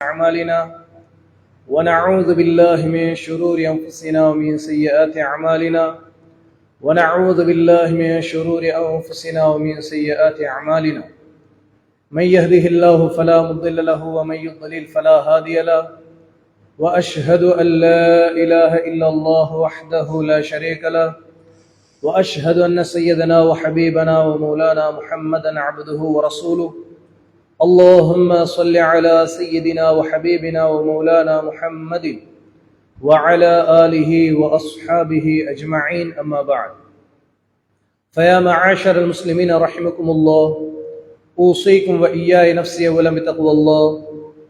أعمالنا ونعوذ بالله من شرور أنفسنا ومن سيئات أعمالنا ونعوذ بالله من شرور أنفسنا ومن سيئات أعمالنا من يهده الله فلا مضل له ومن يضلل فلا هادي له وأشهد أن لا إله إلا الله وحده لا شريك له وأشهد أن سيدنا وحبيبنا ومولانا محمدا عبده ورسوله اللهم صل على سيدنا وحبيبنا ومولانا محمد وعلى آله وأصحابه أجمعين أما بعد فيا معاشر المسلمين رحمكم الله أوصيكم وإياي نفسي أولا بتقوى الله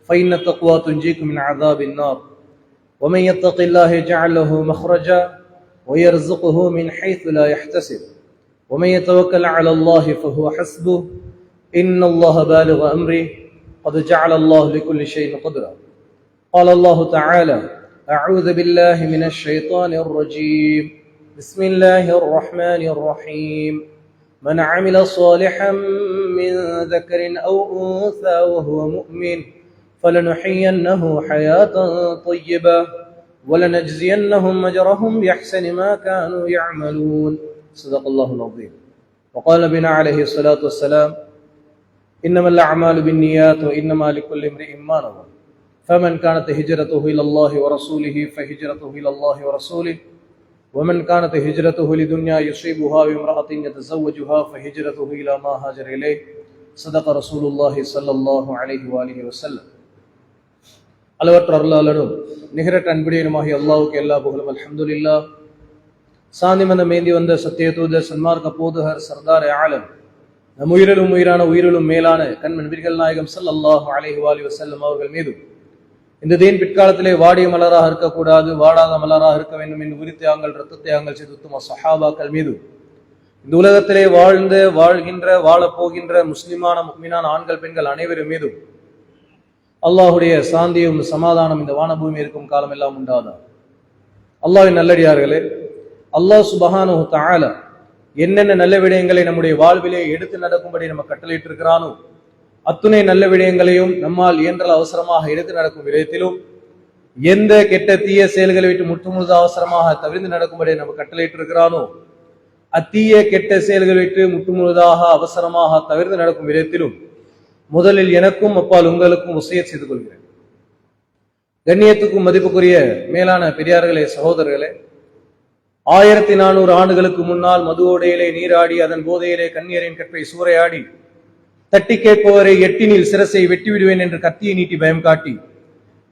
فإن التقوى تنجيكم من عذاب النار ومن يتق الله يجعل له مخرجا ويرزقه من حيث لا يحتسب ومن يتوكل على الله فهو حسبه إن الله بالغ أمره قد جعل الله لكل شيء قدرا قال الله تعالى أعوذ بالله من الشيطان الرجيم بسم الله الرحمن الرحيم من عمل صالحا من ذكر أو أنثى وهو مؤمن فلنحيينه حياة طيبة ولنجزينهم أجرهم بأحسن ما كانوا يعملون صدق الله العظيم وقال بنا عليه الصلاة والسلام إنما الأعمال بالنيات وإنما لكل امرئ ما نوى فمن كانت هجرته إلى الله ورسوله فهجرته إلى الله ورسوله ومن كانت هجرته لدنيا يصيبها بامرأة يتزوجها فهجرته إلى ما هاجر إليه صدق رسول الله صلى الله عليه وآله وسلم அளவற்ற அருளாளரும் நிகரற்ற அன்புடையனுமாகிய அல்லாஹ்வுக்கு எல்லா புகழும் அல்ஹம்துலில்லாஹ். சாந்தி மந்தம் மேந்தி வந்த சத்திய தூதர் சன்மார்க்க போதகர் சர்தார் ஆலம் நம் உயிரிலும் உயிரான உயிரிலும் மேலான கண்மன் நபிகள் நாயகம் ஸல்லல்லாஹு அலைஹி வஸல்லம் அவர்கள் மீதும் இந்த தீன் பிற்காலத்திலே வாடிய மலராக இருக்கக்கூடாது, வாடாத மலராக இருக்க வேண்டும் என்று உரித்தியாங்கள் இரத்தத்தியாங்கள் செய்து உத்தம சஹாபாக்கள் மீதும் இந்த உலகத்திலே வாழ்கின்ற வாழப்போகின்ற முஸ்லிமான முஃமினான ஆண்கள் பெண்கள் அனைவரும் மீதும் அல்லாஹுடைய சாந்தியும் சமாதானம் இந்த வானபூமி இருக்கும் காலம் எல்லாம் உண்டாதா. அல்லாஹ்வின் நல்லடியார்களே, அல்லாஹ் சுப்ஹானஹு வ தஆலா என்னென்ன நல்ல விடயங்களை நம்முடைய வாழ்விலே எடுத்து நடக்கும்படி நம்ம கட்டளையிட்டு இருக்கிறானோ அத்துணை நல்ல விடயங்களையும் நம்மால் இயன்ற அவசரமாக எடுத்து நடக்கும் விடயத்திலும் எந்த கெட்ட தீய செயல்களை விட்டு முற்றுமுழுத அவசரமாக தவிர்த்து நடக்கும்படி நம்ம கட்டளையிட்டு இருக்கிறானோ அத்தீய கெட்ட செயல்களை விட்டு முற்றுமுழுதாக அவசரமாக தவிர்த்து நடக்கும் விடயத்திலும் முதலில் எனக்கும் அப்பால் உங்களுக்கும் வசியத் செய்து கொள்கிறேன். கண்ணியத்துக்கும் மதிப்புக்குரிய மேலான பெரியார்களே, சகோதரர்களே, 1400 ஆண்டுகளுக்கு முன்னால் மதுவோடையிலே நீராடி அதன் போதையிலே கண்ணியரின் கற்பை சூறையாடி தட்டி கேட்பவரை எட்டினில் சிரசை வெட்டி விடுவேன் என்று கத்தியை நீட்டி பயம் காட்டி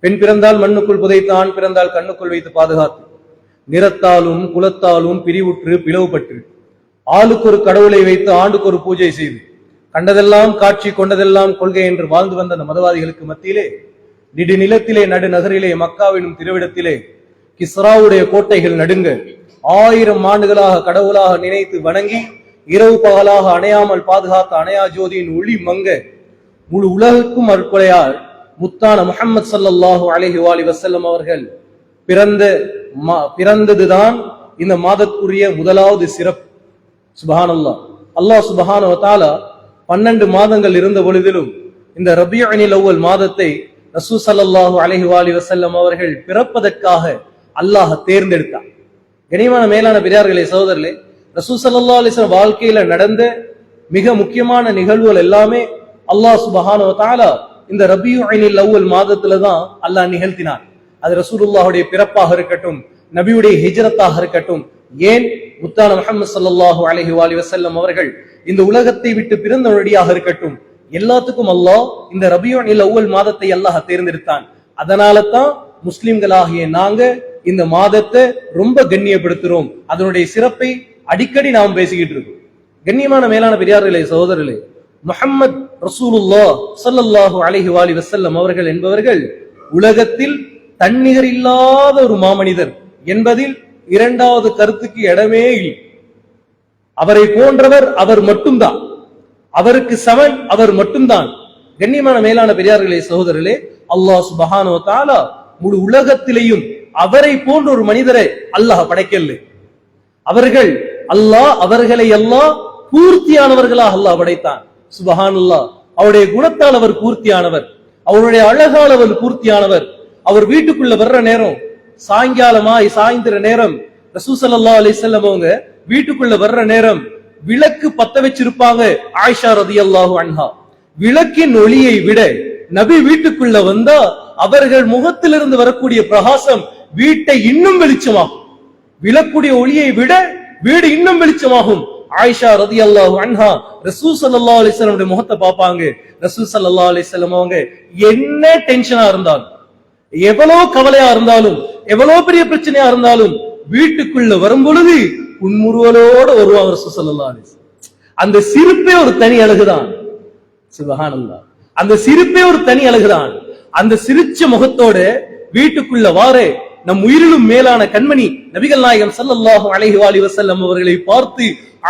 பெண் பிறந்தால் மண்ணுக்குள் புதைத்து ஆண் பிறந்தால் கண்ணுக்குள் வைத்து பாதுகாத்து நிறத்தாலும் குலத்தாலும் பிரிவுற்று பிளவுபட்டு ஆளுக்கு ஒரு கடவுளை வைத்து ஆண்டுக்கு ஒரு பூஜை செய்து கண்டதெல்லாம் காட்சி கொண்டதெல்லாம் கொள்கை என்று வாழ்ந்து வந்த அந்த மதவாதிகளுக்கு மத்தியிலே நிலத்திலே நடுநகரிலே மக்காவினும் திருவிடத்திலே கிஸ்ராவுடைய கோட்டைகள் நடுங்க 1000 ஆண்டுகளாக கடவுளாக நினைத்து வணங்கி இரவு பகலாக அணையாமல் பாதுகாத்த அணையா ஜோதியின் ஒளி மங்க முழு உலகுக்கும் அருட்கொடையால் முத்தான முஹம்மது ஸல்லல்லாஹு அலைஹி வஸல்லம் அவர்கள் பிறந்ததுதான் இந்த மாதத்துக்குரிய முதலாவது சிறப்பு. சுப்ஹானல்லாஹ். அல்லாஹ் சுப்ஹானஹு வ தஆலா 12 மாதங்கள் இருந்த பொழுதிலும் இந்த ரபியுல் அவ்வல் மாதத்தை ரசூல் ஸல்லல்லாஹு அலைஹி வஸல்லம் அவர்கள் பிறப்பதற்காக அல்லாஹ் தேர்ந்தெடுத்தார். கனிமான மேலான பெரியார்களே, சகோதரர்களே, ரசூல் ஸல்லல்லாஹு அலைஹி வஸல்லம் வாழ்க்கையில நடந்த மிக முக்கியமான நிகழ்வுகள் எல்லாமே அல்லாஹ் சுப்ஹானஹு வ தஆலா இந்த ரபியுல் அவ்வல் மாதத்துல தான் அல்லாஹ் நிகழ்த்தினார். அது ரசூலுல்லாஹுடைய பிறப்பாக இருக்கட்டும், நபியுடைய ஹிஜ்ரத்தாக இருக்கட்டும், ஏன் முத்தான முஹம்மது ஸல்லல்லாஹு அலைஹி வஸல்லம் அவர்கள் இந்த உலகத்தை விட்டு பிறந்த நொடியாக இருக்கட்டும், எல்லாத்துக்கும் அல்லாஹ் இந்த ரபியுல் அவ்வல் மாதத்தை அல்லாஹ் தேர்ந்தெடுத்தான். அதனால தான் முஸ்லிம்களாகிய நாங்க இந்த மாதத்தை ரொம்ப கண்ணியப்படுத்துறோம். அதனுடைய சிறப்பை அடிக்கடி நாம் பேசிக்கிட்டு இருக்கோம். கண்ணியமான மேலான பெரியார்களே, சகோதரர்களே, முஹம்மது ரசூலுல்லாஹ் ஸல்லல்லாஹு அலைஹி வஸல்லம் அவர்கள் என்பவர்கள் உலகத்தில் தன்னிகர் இல்லாத ஒரு மாமனிதர் என்பதில் இரண்டாவது கருத்துக்கு இடமே இல்லை. அவரை போன்றவர் அவர் மட்டும்தான், அவருக்கு சமன் அவர் மட்டும்தான். கண்ணியமான மேலான பெரியார்களே, சகோதரர்களே, அல்லாஹ் சுப்ஹானஹு வ தஆலா முழு உலகத்திலேயும் அவரை போன்ற ஒரு மனிதரை அல்லாஹ் படைக்கல. அவர்களை அல்லாஹ் பூர்த்தியானவர்களாக அல்லாஹ் படைத்தான். சுப்ஹானல்லாஹ். அவருடைய குணத்தால் அவர் பூர்த்தியானவர். அவருடைய அழகானவர் பூர்த்தியானவர். அவர் வீட்டுக்குள்ள வர்ற நேரம் சாயந்திர நேரம் ரசூல் ஸல்லல்லாஹு அலைஹி வஸல்லம் அவங்க வீட்டுக்குள்ள வர்ற நேரம் விளக்கு பத்த வச்சிருப்பாங்க. ஆயிஷா ரலியல்லாஹு அன்ஹா, விளக்கின் ஒளியை விட நபி வீட்டுக்குள்ள வந்தா அவர்கள் முகத்திலிருந்து வரக்கூடிய பிரகாசம் வீட்டை இன்னும் வெளிச்சமாகும். விளக்குடைய ஒளியை விட வீடு இன்னும் வெளிச்சமாகும். ஆயிஷா ரலியல்லாஹு அன்ஹா ரசூல் ஸல்லல்லாஹு அலைஹி வஸல்லம் முகத்தை பார்ப்பாங்க. ரசூல் ஸல்லல்லாஹு அலைஹி வஸல்லம் அவங்க என்ன டென்ஷனா இருந்தாலும், எவ்வளவு கவலையா இருந்தாலும், எவ்வளவு பெரிய பிரச்சனையா இருந்தாலும் வீட்டுக்குள்ள வரும் பொழுது புன்முறுவலோட வருவாங்க ரசூல் ஸல்லல்லாஹு அலைஹி வஸல்லம். அந்த சிரிப்பே ஒரு தனி அழகுதான். சுப்ஹானல்லாஹ், அந்த சிரிப்பே ஒரு தனி அழகுதான். அந்த சிரிச்ச முகத்தோட வீட்டுக்குள்ள வாரே நம் உயிரிலும் மேலான கண்மணி நபிகள் நாயகம் ஸல்லல்லாஹு அலைஹி வஸல்லம் அவர்களை பார்த்து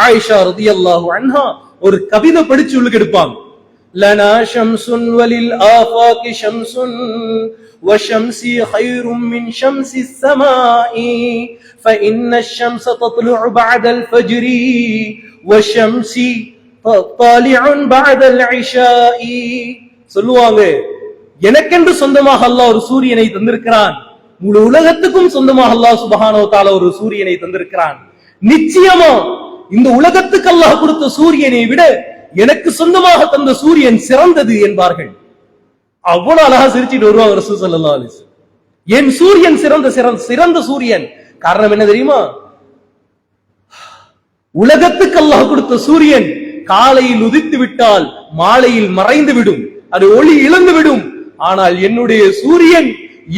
ஆயிஷா ரலியல்லாஹு அன்ஹா ஒரு கவிதை படிச்சு உள்ளுக்கு எடுப்பாங்க. லனா ஷம்சுன் வலில் ஆஃபாகி ஷம்சுன் وشمسي خير من شمس السماء فإن الشمس تطلع بعد الفجر والشمسي طالع بعد العشاء. சொல்லுவாங்க, எனக்கென்று சொந்தமாக அல்லாஹ் ஒரு சூரியனை தந்திருக்கிறான், முழு உலகத்துக்கும் சொந்தமாக அல்லாஹ் சுப்ஹானஹு வ தஆலா ஒரு சூரியனை தந்திருக்கிறான். நிச்சயமா இந்த உலகத்துக்கு அல்லாஹ் கொடுத்த சூரியனை விட எனக்கு சொந்தமாக தந்த சூரியன் சிறந்தது என்பார்கள். அவ்வளவு அழகா சிரிச்சிட்டு வருவாங்க ரசூல் ஸல்லல்லாஹு அலைஹி வஸல்லம். என் சூரியன் சிறந்த சூரியன். காரணம் என்ன தெரியுமா? உலகத்துக்கு அல்லாஹ் கொடுத்த சூரியன் காலையில் உதித்து விட்டால் மாலையில் மறைந்து விடும், அது ஒளி இழந்து விடும். ஆனால் என்னுடைய சூரியன்,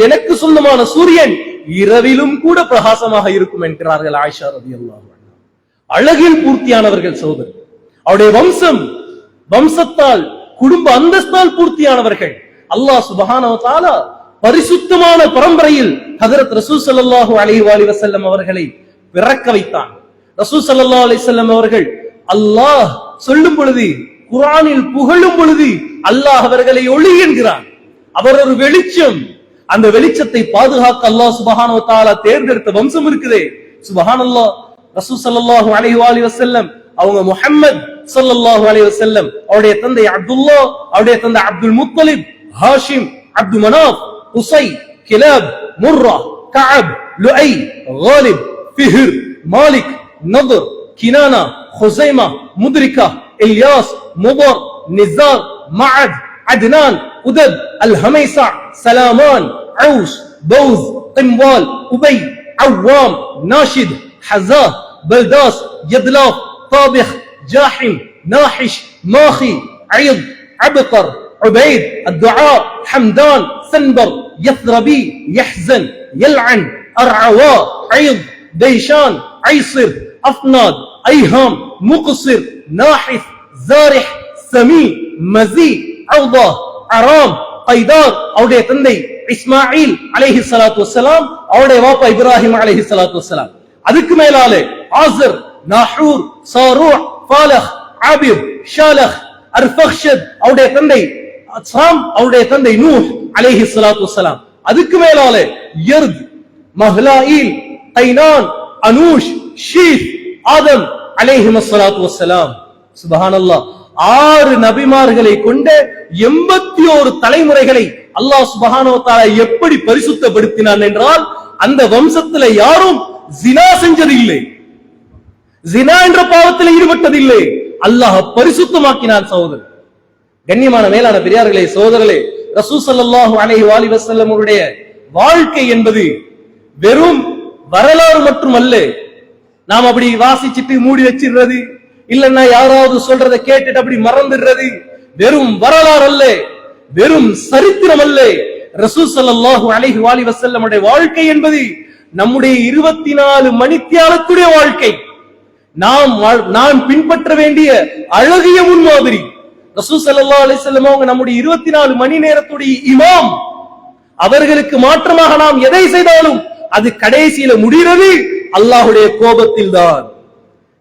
எனக்கு சொந்தமான சூரியன் இரவிலும் கூட பிரகாசமாக இருக்கும் என்கிறார்கள் ஆயிஷா ரலியல்லாஹு அன்ஹா. அழகில் பூர்த்தியானவர்கள் சகோதரர். அவருடைய வம்சத்தால் குடும்ப அந்தஸ்தால் பூர்த்தியானவர்கள். அல்லாஹ் சுப்ஹானஹு வ தஆலா பரிசுத்தமான பரம்பரையில் ஹஜ்ரத் ரசூல் ஸல்லல்லாஹு அலைஹி வஸல்லம் அவர்களை பிறக்க வைத்தான். ரசூல் ஸல்லல்லாஹு அலைஹி வஸல்லம் அவர்கள் அல்லாஹ் சொல்லும் பொழுது, குர்ஆனில் புகழும் பொழுது அல்லாஹ் அவர்களை ஒளி என்கிறான். அவர் ஒரு வெளிச்சம். அந்த வெளிச்சத்தை பாதுகாக்க அல்லாஹ் சுப்ஹானஹு வ தஆலா தேர்ந்தெடுத்த வம்சம் இருக்குதே, சுப்ஹானல்லாஹ். ரசூல் ஸல்லல்லாஹு அலைஹி வஸல்லம் அவங்க முஹம்மத் ஸல்லல்லாஹு அலைஹி வஸல்லம், அவருடைய தந்தை அப்துல்லா, அவருடைய தந்தை Abdul Muttalib, Hashim, Abd Manaf, Qusai, Kilab, Murrah, Kab, Luayy, Ghalib, Fihr, Malik, Nadr, Kinanah, Khuzaymah, Mudrikah, Ilyas, Mudar, Nizar, Maad, Adnan, Udad, al Hamaisa, Salaman, Aws, Bawz, Qimwal, Ubayy, Awwam, Nashid, Haza, Bildas, Yadlaf, طابخ، جاحم، ناحش، ماخي، عيض، عبقر، عبيد، الدعاء، حمدان، سنبر، يثربي، يحزن، يلعن، أرعواء، عيض، ديشان، عيصر، أفناد، أيهام، مقصر، ناحث، زارح، سمي، مزي، عوضة، عرام، قيدار. அவருடைய தந்தை இஸ்மாயில் அலைஹிஸ்ஸலாத்து வஸ்ஸலாம், அவருடைய வாப்பா இப்ராஹிம் அலைஹிஸ்ஸலாத்து வஸ்ஸலாம். அதுக்கு மேலாலே ஆஸர், நாஹூர், சாரூஹ், ஃபாலஹ், ஆபிர், ஷாலஹ், அர்ஃபக்ஷத், அவருடைய தந்தை சாம், அவருடைய தந்தை நூஹ் அலைஹிஸ்ஸலாத்து வஸ்ஸலாம். அதுக்கு மேலாலே யர்த், மஹ்லாயில், கைனான், அனூஷ், ஷீத், ஆதம் அலைஹிஸ்ஸலாத்து வஸ்ஸலாம். சுப்ஹானல்லாஹ். 6 நபிமார்களை கொண்ட 81 தலைமுறைகளை அல்லாஹ் சுப்ஹானஹு வ தஆலா எப்படி பரிசுத்தப்படுத்தினான் என்றால், அந்த வம்சத்துல யாரும் ஜினா செஞ்சதில்லை, ஜினா என்ற பாவத்தில் ஈடுபட்டதில்லை. அல்லாஹ் பரிசுத்தமாக்கினான். சகோதரர், கண்ணியமான மேலான பெரியார்களே, சகோதரர்களே, ரசூல் ஸல்லல்லாஹு அலைஹி வஸல்லம் அவருடைய வாழ்க்கை என்பது வெறும் வரலாறு மட்டுமல்ல. நாம் அப்படி வாசிச்சுட்டு மூடி வச்சிடுறது, இல்லன்னா யாராவது சொல்றதை கேட்டுட்டு அப்படி மறந்துடுறது. வெறும் வரலாறு அல்ல, வெறும் சரித்திரம் அல்ல. ரசூல் ஸல்லல்லாஹு அலைஹி வஸல்லம் உடைய வாழ்க்கை என்பது நம்முடைய 24 மணித்தியாலத்துடைய வாழ்க்கை. நாம் பின்பற்ற வேண்டிய அழகிய முன்மாதிரி. ரசூல் ஸல்லல்லாஹு அலைஹி வஸல்லம் அவங்க நம்முடைய 24 மணி நேரத்துடைய இமாம். அவர்களுக்கு மாற்றமாக நாம் எதை செய்தாலும் அது கடைசியில முடிகிறது அல்லாஹ்வுடைய கோபத்தில் தான்.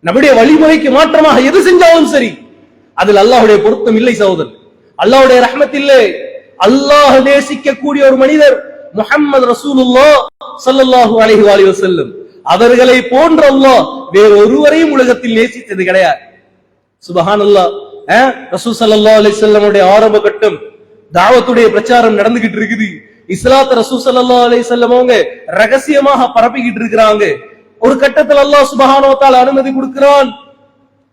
நம்முடைய வழிமுறைக்கு மாற்றமாக எது செஞ்சாலும் சரி, அதில் அல்லாஹ்வுடைய பொருத்தம் இல்லை சகோதரர், அல்லாஹ்வுடைய ரஹ்மத் இல்லை. அல்லாஹ் நேசிக்க கூடிய ஒரு மனிதர் முஹம்மது ரசூலுல்லாஹ் ஸல்லல்லாஹு அலைஹி வஸல்லம். அவர்களை போன்ற அல்லாஹ் வேறு ஒருவரையும் உலகத்தில் நேசித்தது கிடையாது. சுப்ஹானல்லாஹ். ரசூல் ஸல்லல்லாஹு அலைஹி வஸல்லம் உடைய ஆரம்ப கட்டம் தாவத்துடைய பிரச்சாரம் நடந்துகிட்டு இருக்குது. இஸ்லாத்த ரசூல் ஸல்லல்லாஹு அலைஹி வஸல்லம் அவங்க ரகசியமாக பரப்பிக்கிட்டு இருக்கிறாங்க. ஒரு கட்டத்தில் அல்லாஹ் சுப்ஹானஹு வ தஆலா அனுமதி கொடுக்கிறான்.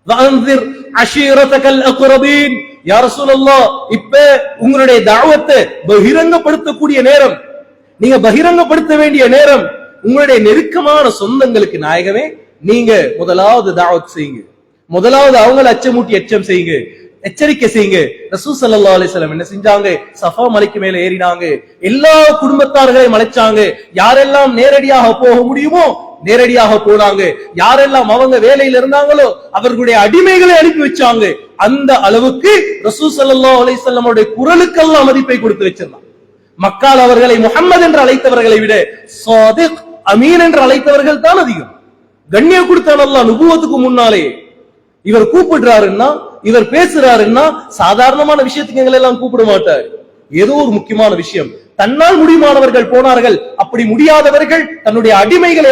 வஅன்சிர் அஷீரதகல் அக்ரபீன், யா ரசூலல்லாஹ், இப்ப உங்களுடைய தாவத்தை பகிரங்கப்படுத்தக்கூடிய நேரம், நீங்க பகிரங்கப்படுத்த வேண்டிய நேரம். உங்களுடைய நெருக்கமான சொந்தங்களுக்கு நாயகமே நீங்க முதலாவது தாவத் செய்யுங்க, முதலாவது அவங்களை அச்சமூட்டி எச்சம் செய்யுங்க, எச்சரிக்கை செய்யுங்க. ரசூல் ஸல்லல்லாஹு அலைஹி வஸல்லம் என்ன செஞ்சாங்க? சஃபா மலைக்கு மேல ஏறினாங்க, எல்லா குடும்பத்தார்களையும் அழைச்சாங்க. யாரெல்லாம் நேரடியாக போக முடியுமோ நேரடியாக போனாங்க. யாரெல்லாம் அவங்க வேலையில இருந்தாங்களோ அவர்களுடைய அடிமைகளை அனுப்பி வச்சாங்க. அந்த அளவுக்கு ரசூல் ஸல்லல்லாஹு அலைஹி வஸல்லம் உடைய குரலுக்கெல்லாம் மதிப்பை கொடுத்து வச்சிருந்தாங்க. மக்கால் அவர்களை முஹம்மது என்று அழைத்தவர்களை விட சாதிக், அமீன் என்று அழைத்தவர்கள் தான் அதிகம். கண்ணியம் கொடுத்தான் அல்லாஹ் நுபுவத்துக்கு முன்னாலே. இவர் கூப்பிடுறாருன்னா, இவர் பேசுறாருன்னா சாதாரணமான விஷயத்துக்கு எங்களை எல்லாம் கூப்பிட மாட்டார். ஏதோ ஒரு முக்கியமான விஷயம், தன்னால் முடியுமானவர்கள் போனார்கள். அப்படி முடியாதவர்கள் தன்னுடைய அடிமைகளை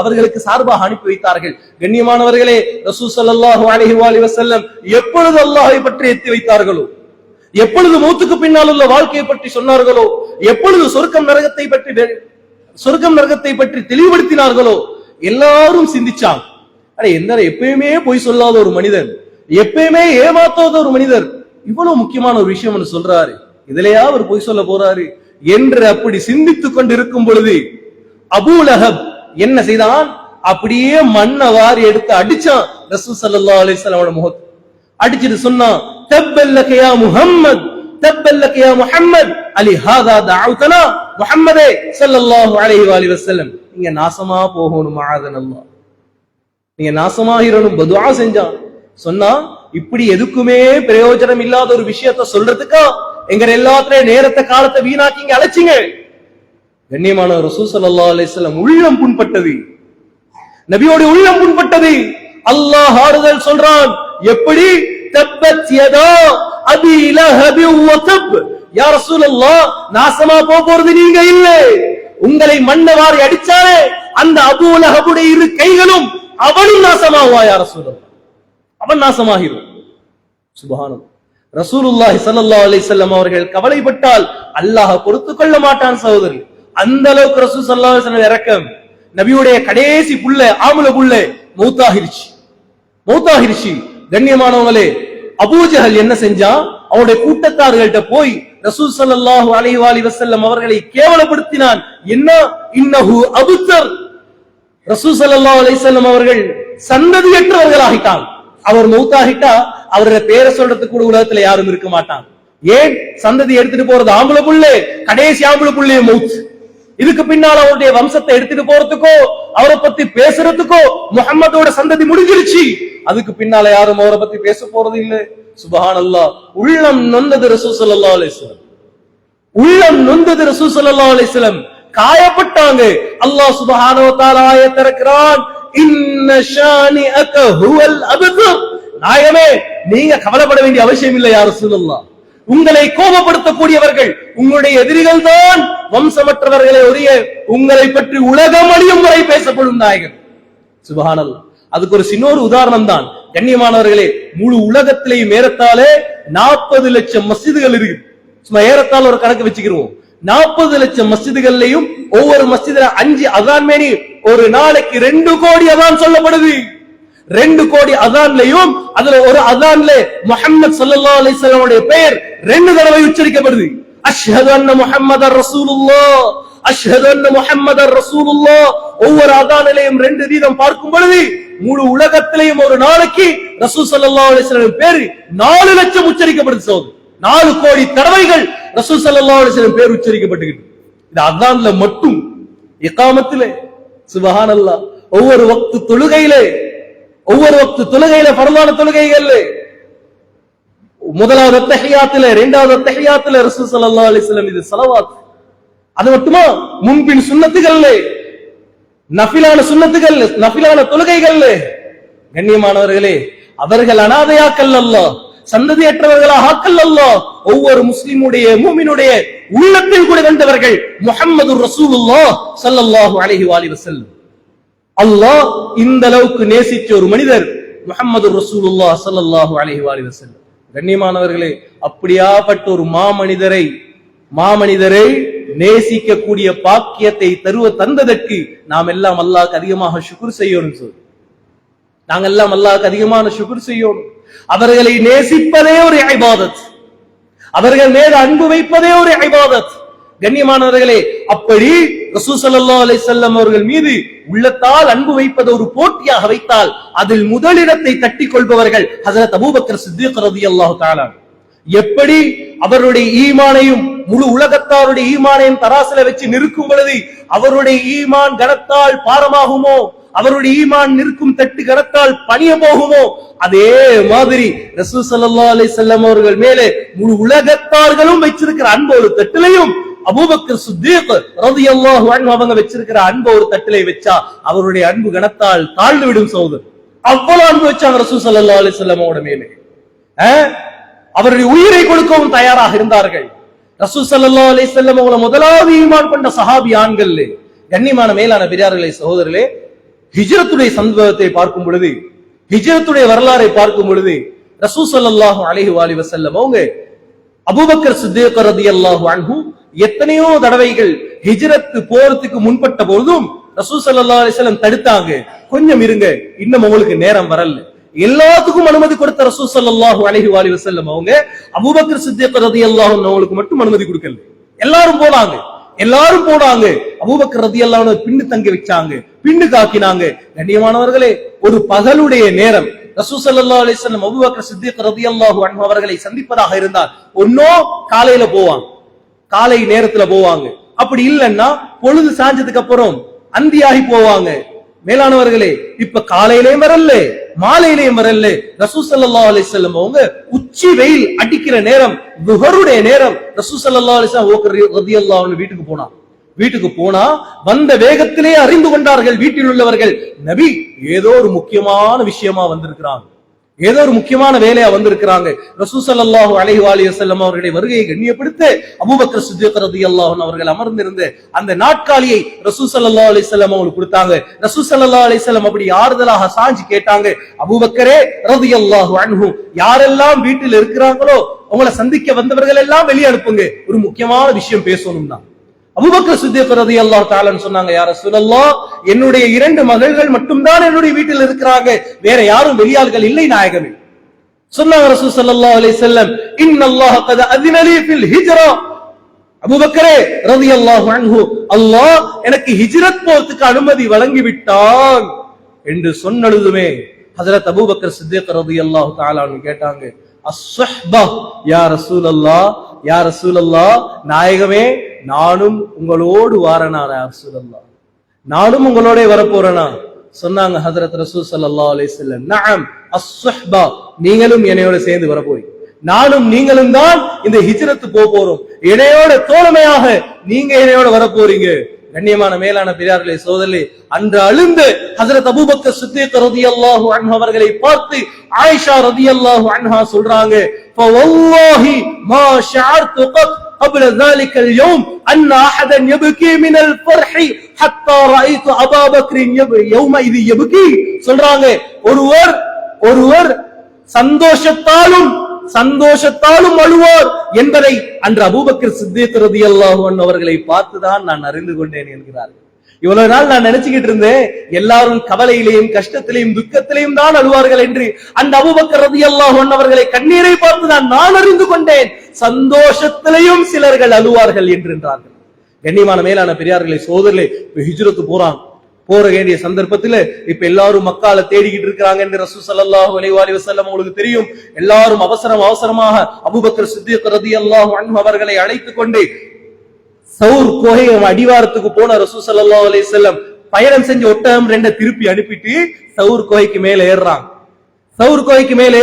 அவர்களுக்கு சார்பாக அனுப்பி வைத்தார்கள். கண்ணியமானவர்களே, ரசூல் ஸல்லல்லாஹு அலைஹி வஸல்லம் எப்பொழுது அல்லாஹ்வை பற்றி எத்தி வைத்தார்களோ, எப்பொழுது மௌத்துக்கு பின்னால் உள்ள வாழ்க்கையை பற்றி சொன்னார்களோ, எப்பொழுது சொர்க்கம் நரகத்தை பற்றி தெளிவுபடுத்தினார்களோ, எல்லாரும் சிந்திச்சாங்க. எப்பயுமே பொய் சொல்லாத ஒரு மனிதன், எப்பயுமே ஏமாத்தாத ஒரு மனிதர் இவ்வளவு முக்கியமான ஒரு விஷயம் சொல்றாரு, இதுலயா அவர் பொய் சொல்ல போறாரு என்று அப்படி சிந்தித்துக் கொண்டிருக்கும் பொழுது அபூ லஹப் என்ன செய்தான்? அப்படியே மண்ணை வாரி எடுத்து அடிச்சான் ரசூல் ஸல்லல்லாஹு அலைஹி வஸல்லம் முகத்தை. அடிச்சிட்டு சொன்னான், தப்பல்லக யா முஹம்மத், தப்பல்லக யா முஹம்மத், அலி ஹாதா தஅவுதனா, முஹம்மதே ஸல்லல்லாஹு அலைஹி வஸல்லம், நீங்க நாசமா போகணும், மஅதனல்லாஹ், நீங்க நாசமாகிறணும் பதுஆ செஞ்சான். சொன்னா, இப்படி எதுக்குமே பிரயோஜனம் இல்லாத ஒரு விஷயத்தை சொல்றதுக்கா எங்க எல்லாத்திலையும் நேரத்தை காலத்தை வீணாக்கி அழைச்சிங்க? கண்ணியமான ரசூல் ஸல்லல்லாஹு அலைஹி வஸல்லம் உள்ளம் புண்பட்டது, நபியோட உள்ளம் புண்பட்டது. அல்லாஹ் ஆறுதல் சொல்றான், எப்படி? தப்பத் யதா அபி லஹப் வ தப், யா ரசூலல்லாஹ், நாசமா போறது நீங்க இல்ல, உங்களை மண்ணவாரி அடிச்சானே அந்த அபூ லஹபுடைய இரு கைகளும் அவனும் நாசமாவா யா ரசூலல்லாஹ், அவன் நாசமாகிரும். சுப்ஹானல்லாஹ். ரசூலுல்லாஹி ஸல்லல்லாஹு அலைஹி வஸல்லம் அவர்கள் கவலைப்பட்டால் அல்லாஹ் பொறுத்துக் கொள்ள மாட்டான் சகோதரி. அந்த அளவுக்கு ரசூல் ஸல்லல்லாஹு அலைஹி வஸல்லம் இரக்கம். நபியுடைய கடைசி புள்ள, ஆமுல புள்ள மௌத்தாகிருச்சு. கண்ணியமானவங்களே, அபூஜஹல் என்ன செஞ்சான்? அவருடைய கூட்டத்தார்கள்ட்ட போய் ரசூல் ஸல்லல்லாஹு அலைஹி வஸல்லம் அவர்களை கேவலப்படுத்தினான். என்ன? இன்னஹு அபுத்தர், ரசூல் ஸல்லல்லாஹு அலைஹி வஸல்லம் அவர்கள் சந்ததியற்றவர்களாகிட்டாங்க. அவர் மௌத்தாகிட்டா அவருடைய பேரை சொல்றதுக்கு கூட உலகத்துல யாரும் இருக்க மாட்டாங்க. ஏன்? சந்ததி எடுத்துட்டு போறது ஆம்பளை புள்ளே, கடைசி ஆம்பளை புள்ளைய மௌத். இதுக்கு பின்னால் அவருடைய வம்சத்தை எடுத்துட்டு போறதுக்கோ அவரை பத்தி பேசுறதுக்கோ முஹம்மதோட சந்ததி முடிஞ்சிருச்சு. அதுக்கு பின்னால யாரும் அவரை பத்தி பேச போறது இல்லை. சுப்ஹானல்லாஹ். உள்ளம் நொந்தது ரசூல் ஸல்லல்லாஹு அலைஹி வஸல்லம், உள்ளம் நொந்தது ரசூல் ஸல்லல்லாஹு அலைஹி வஸல்லம், காயப்பட்டாங்க. அல்லாஹ் சுப்ஹானஹு வ தஆலா ஆயத் இறக்குறான், இன்ன ஷானிஅக ஹுவல் அப்தர், நாயகமே நீங்க கவலைப்பட வேண்டிய அவசியம் இல்லை யா ரசூலல்லாஹ், உங்களை கோபப்படுத்தக்கூடியவர்கள் உங்களுடைய எதிரிகள் தான், வம்சமற்றவர்களை ஒழிய உங்களை பற்றி உலகம் அழியும் வரை பேசப்படும் நாயகன். சுப்ஹானல்லாஹ். அதுக்கு ஒரு சின்ன உதாரணம் தான். கண்ணியமானவர்களே, முழு உலகத்திலேயும் ஏறத்தாலே 40 லட்சம் மஸ்ஜிதுகள் இருக்கு. சும்மா ஏறத்தால் ஒரு கணக்கு வச்சுக்கிறோம். 40 லட்சம் மஸ்ஜிதுகள்லையும் ஒவ்வொரு மஸ்ஜிதுல 5 அதான் மேனி ஒரு நாளைக்கு 2 கோடி அதான் சொல்லப்படுது. 2 கோடி அதான்லையும் அதுல ஒரு அதான்ல முஹம்மது ஸல்லல்லாஹு அலைஹி வஸல்லம் உடைய பெயர் 2 தடவை உச்சரிக்கப்படுது. அஷ்ஹது அன்ன முஹம்மதர் ரசூலுல்லாஹ், அஷ்ஹது அன்ன முஹம்மதர் ரசூலுல்லாஹ். ஒவ்வொரு அதானிலையும் 2 வீதம் பார்க்கும் பொழுது முழு உலகத்திலையும் ஒரு நாளைக்கு ரசூல் ஸல்லல்லாஹு அலைஹி வஸல்லம் பேர் 4 லட்சம் உச்சரிக்கப்படுது. சோது 4 கோடி தடவைகள் ரசூல் ஸல்லல்லாஹு அலைஹி வஸல்லம் பேர் உச்சரிக்கப்பட்டுகிட்டு. இது அதான்ல மட்டும். இகாமத்திலே சுப்ஹானல்லாஹ். ஒவ்வொரு வக்து தொழுகையிலே, ஒவ்வொரு வக்து தொழுகையில, ஃபர்லான தொழுகைகள்ல, முதலாவது தஹியாத்திலே, இரண்டாவது தஹியாத்திலே ரசூல் ஸல்லல்லாஹு அலைஹி வஸல்லம் இது ஸலவாத். அது மட்டுமா? முன்பின் சுன்னத்துகள்ல, நஃபிலான சுன்னத்துகள், நஃபிலான தொழுகைகள்ல. கண்ணியமானவர்களே, அவர்கள் அனாதையாக்கல் அல்லாஹ், சந்ததியற்றவர்களாக ஆக்கல் அல்லாஹ். ஒவ்வொரு முஸ்லிமுடைய மூமினுடைய உள்ளத்தில் கூட கண்டவர்கள் முஹம்மது ரசூலுல்லாஹ் ஸல்லல்லாஹு அலைஹி வஸல்லம். அல்லாஹ் இந்த அளவுக்கு நேசிச்ச ஒரு மனிதர் முஹம்மது ரசூலுல்லாஹ் ஸல்லல்லாஹு அலைஹி வஸல்லம். கண்ணியமானவர்களே, அப்படியாப்பட்ட ஒரு மாமனிதரை நேசிக்கக்கூடிய பாக்கியத்தை தந்ததற்கு நாம் எல்லாம் அல்லாஹ்க்கு அதிகமாக ஷுக்ர் செய்யணும். நாங்கள் எல்லாம் அல்லாஹ்க்கு அதிகமான ஷுக்ர் செய்யணும். அவர்களை நேசிப்பதே ஒரு இபாதத், அவர்கள் மீது அன்பு வைப்பதே ஒரு இபாதத். கண்ணியமானவர்களே, அப்படி ரசூல் ஸல்லல்லாஹு அலைஹி வஸல்லம் அவர்கள் மீது உள்ளத்தால் அன்பு வைப்பது ஒரு போட்டியாக வைத்தால் அதில் முதலிடத்தை தட்டிக் கொள்பவர்கள் ஹஜ்ரத் அபூபக்கர் சித்திக் ரலியல்லாஹு தஆலா. எப்படி அவருடைய ஈமானையும் முழு உலகத்தாருடைய ஈமானையும் தராசில வச்சு நிற்கும் பொழுது அவருடைய ஈமான் கனத்தால் பாரமாகுமோ, அவருடைய ஈமான் நிற்கும் தட்டு கனத்தால் பணிய போகுமோ, அதே மாதிரி ரசூல் ஸல்லல்லாஹு அலைஹி வஸல்லம் அவர்கள் மேலே முழு உலகத்தார்களும் வச்சிருக்கிற அன்பு ஒரு தட்டிலையும் அபூபக்கர் சித்திக் ரலியல்லாஹு அன்ஹு அவங்க வச்சிருக்கிற அன்பு ஒரு தட்டிலை வச்சா அவருடைய அன்பு கனத்தால் தாழ்ந்து விடும் சகோதரர். அவ்வளவு அன்பு வச்சாங்க ரசூல் ஸல்லல்லாஹு அலைஹி வஸல்லம் அவரோட மேலே. அவருடைய உயிரை கொடுக்கவும் தயாராக இருந்தார்கள். ரசூல் ஸல்லல்லாஹு அலைஹி வஸல்லம் அவங்கள முதலாவது ஈமான் கொண்ட சஹாபி ஆண்கள். கண்ணியமான மேலான பெரியார்களே, சகோதரர்களே, ஹிஜ்ரத்துடைய சம்பவத்தை பார்க்கும் பொழுது, ஹிஜ்ரத்துடைய வரலாறை பார்க்கும் பொழுது ரசூல் ஸல்லல்லாஹு அலைஹி வஸல்லம் அவங்க அபூபக்கர் சித்திக் ரலியல்லாஹு அன்ஹு எத்தனையோ தடவைகள் ஹிஜ்ரத் போறதுக்கு முன்பட்ட பொழுதும் ரசூல் ஸல்லல்லாஹு அலைஹி வஸல்லம் தடுத்தாங்க. கொஞ்சம் இருங்க, இன்னும் உங்களுக்கு நேரம் வரல. எல்லாத்துக்கும் அனுமதி கொடுத்த ரசூல் ஸல்லல்லாஹு அலைஹி வஸல்லம் அவங்க அபூபக்கர் சித்திக் ரலியல்லாஹு அன்ஹு அவங்களுக்கு மட்டும் அனுமதி கொடுக்கல. எல்லாரும் போனாங்க. அபூபக்கர் ரலியல்லாஹு அன்ஹு பின்னு தங்க வச்சாங்க, பின்னு காக்கினாங்க. கண்ணியமானவர்களே, ஒரு பகலுடைய நேரம் ரசூல் ஸல்லல்லாஹு அலைஹி வஸல்லம் அபூபக்கர் சித்திக் ரலியல்லாஹு அன்ஹு அவர்களை சந்திப்பதாக இருந்தால் ஒன்னோ காலையில போவாங்க, காலை நேரத்துல போவாங்க. அப்படி இல்லைன்னா பொழுது சாஞ்சதுக்கு அப்புறம் அந்தியாகி போவாங்க. மேலானவர்களே, இப்ப காலையிலேயும் வரல, மாலையிலேயும் வரல. ரசூல் ஸல்லல்லாஹு அலைஹி வஸல்லம் அவங்க உச்சி வெயில் அடிக்கிற நேரம், துஹருடைய நேரம், ரசூல் ஸல்லல்லாஹு அலைஹி வஸல்லம் அபூபக்கர் ரலியல்லாஹு அன்ஹு வீட்டுக்கு போனா வந்த வேகத்திலே அறிந்து கொண்டார்கள் வீட்டில் உள்ளவர்கள், நபி ஏதோ ஒரு முக்கியமான விஷயமா வந்திருக்கிறாங்க, ஏதோ ஒரு முக்கியமான வேலையா வந்திருக்கிறாங்க. ரசூல் ஸல்லல்லாஹு அலைஹி வஸல்லம் அவர்களுடைய வருகையை கண்ணியப்படுத்த அபூபக்கர் சித்திக் ரலியல்லாஹு அன்ஹு அவர்கள் அமர்ந்திருந்த அந்த நாட்காலியை ரசூல் ஸல்லல்லாஹு அலைஹி வஸல்லம் அவங்களுக்கு கொடுத்தாங்க. ரசூல் ஸல்லல்லாஹு அலைஹி வஸல்லம் அப்படி ஆறுதலாக சாஞ்சி கேட்டாங்க, அபூபக்கரே ரலியல்லாஹு அன்ஹு, யாரெல்லாம் வீட்டில் இருக்கிறாங்களோ அவங்கள சந்திக்க வந்தவர்கள் எல்லாம் வெளியே அனுப்புங்க, ஒரு முக்கியமான விஷயம் பேசணும்னா. அபூபக்கர் சித்திக் ரலியல்லாஹு தஆலா சொன்னாங்க, யா ரசூலல்லாஹ், என்னுடைய 2 மகள்கள் மட்டும்தான் என்னுடைய வீட்டில் இருக்கிறாங்க, வேற யாரும் வெளியாள்கள் இல்லை நாயகமே. சொன்னாங்க ரசூல் ஸல்லல்லாஹு அலைஹி வஸல்லம், இன்னல்லாஹ கத் அஸின லீ ஃபில் ஹிஜ்ரா. அபூபக்கரே ரலியல்லாஹு அன்ஹு, அல்லாஹ் எனக்கு ஹிஜ்ரத் போறதுக்கு அனுமதி வழங்கி விட்டான் என்று சொன்னதுமே ஹஜ்ரத் அபூபக்கர் சித்திக் ரலியல்லாஹு தஆலா கேட்டாங்க, அஸ்ஸஹ்பா யா ரசூலல்லாஹ், யா ரசூலல்லாஹ், நாயகமே நானும் உங்களோடு வாரனா ரசூலல்லாஹ், நானும் உங்களோட வரப்போறேனா? சொன்னாங்க ஹஜ்ரத் ரசூல் ஸல்லல்லாஹு அலைஹி வஸல்லம், நஅம் அஸ்ஸஹ்பா, நீங்களும் என்னையோட சேர்ந்து வரப்போறீங்க, நானும் நீங்களும் தான் இந்த ஹிஜ்ரத் போறோம், என்னையோட தோழமையாக நீங்க என்னையோட வரப்போறீங்க. கண்ணியமான மேலான பெரியார்களே, சோதரர்களே, அன்று அழுந்து ஹஜ்ரத் அபூபக்கர் சித்திக் ரலியல்லாஹு அன்ஹு அவர்களை பார்த்து ஆயிஷா ரலியல்லாஹு அன்ஹா சொல்றாங்க, ஃபவல்லாஹி மா ஷஅர்து கத் قبل ذلك اليوم أن أحدا يبكي من الفرح حتى رأيت أبا بكر يومئذ يبكي. சொல்றாங்க, ஒருவர் சந்தோஷத்தாலும் அழுவார் என்பதை அன்று அபூபக்கர் சித்திக் ரலியல்லாஹு அன்ஹு அவர்களை பார்த்துதான் நான் அறிந்து கொண்டேன் என்கிறார்கள். இவ்வளவு நாள் நான் நினைச்சுக்கிட்டு இருந்தேன் எல்லாரும் கவலையிலையும் கஷ்டத்திலையும் துக்கத்திலையும் தான் அழுவார்கள் என்று. அந்த அபூபக்கர் ரலியல்லாஹு அன்ஹு அவர்களை கண்ணீரை பார்த்து நான் அறிந்து கொண்டேன், சந்தோஷத்திலையும் சிலர்கள் அழுவார்கள் என்றார்கள். கண்ணியமான மேலான பெரியார்களே, சோதரர்களே, ஹிஜ்ரத் போற வேண்டிய சந்தர்ப்பத்துல இப்ப எல்லாரும் மக்கால தேடிக்கிட்டு இருக்கிறாங்க என்று ரசூல் ஸல்லல்லாஹு அலைஹி வஸல்லம் உங்களுக்கு தெரியும். எல்லாரும் அவசரமாக அபூபக்கர் சித்திக் ரலியல்லாஹு அன்ஹு அவர்களை அழைத்துக் கொண்டு சௌர் குகை அடிவாரத்துக்கு போன ரசூல் ஸல்லல்லாஹு அலைஹி வஸல்லம் பயணம் செஞ்சு ஒட்டகம் 2 திருப்பி அனுப்பிட்டு சௌர் குகைக்கு மேல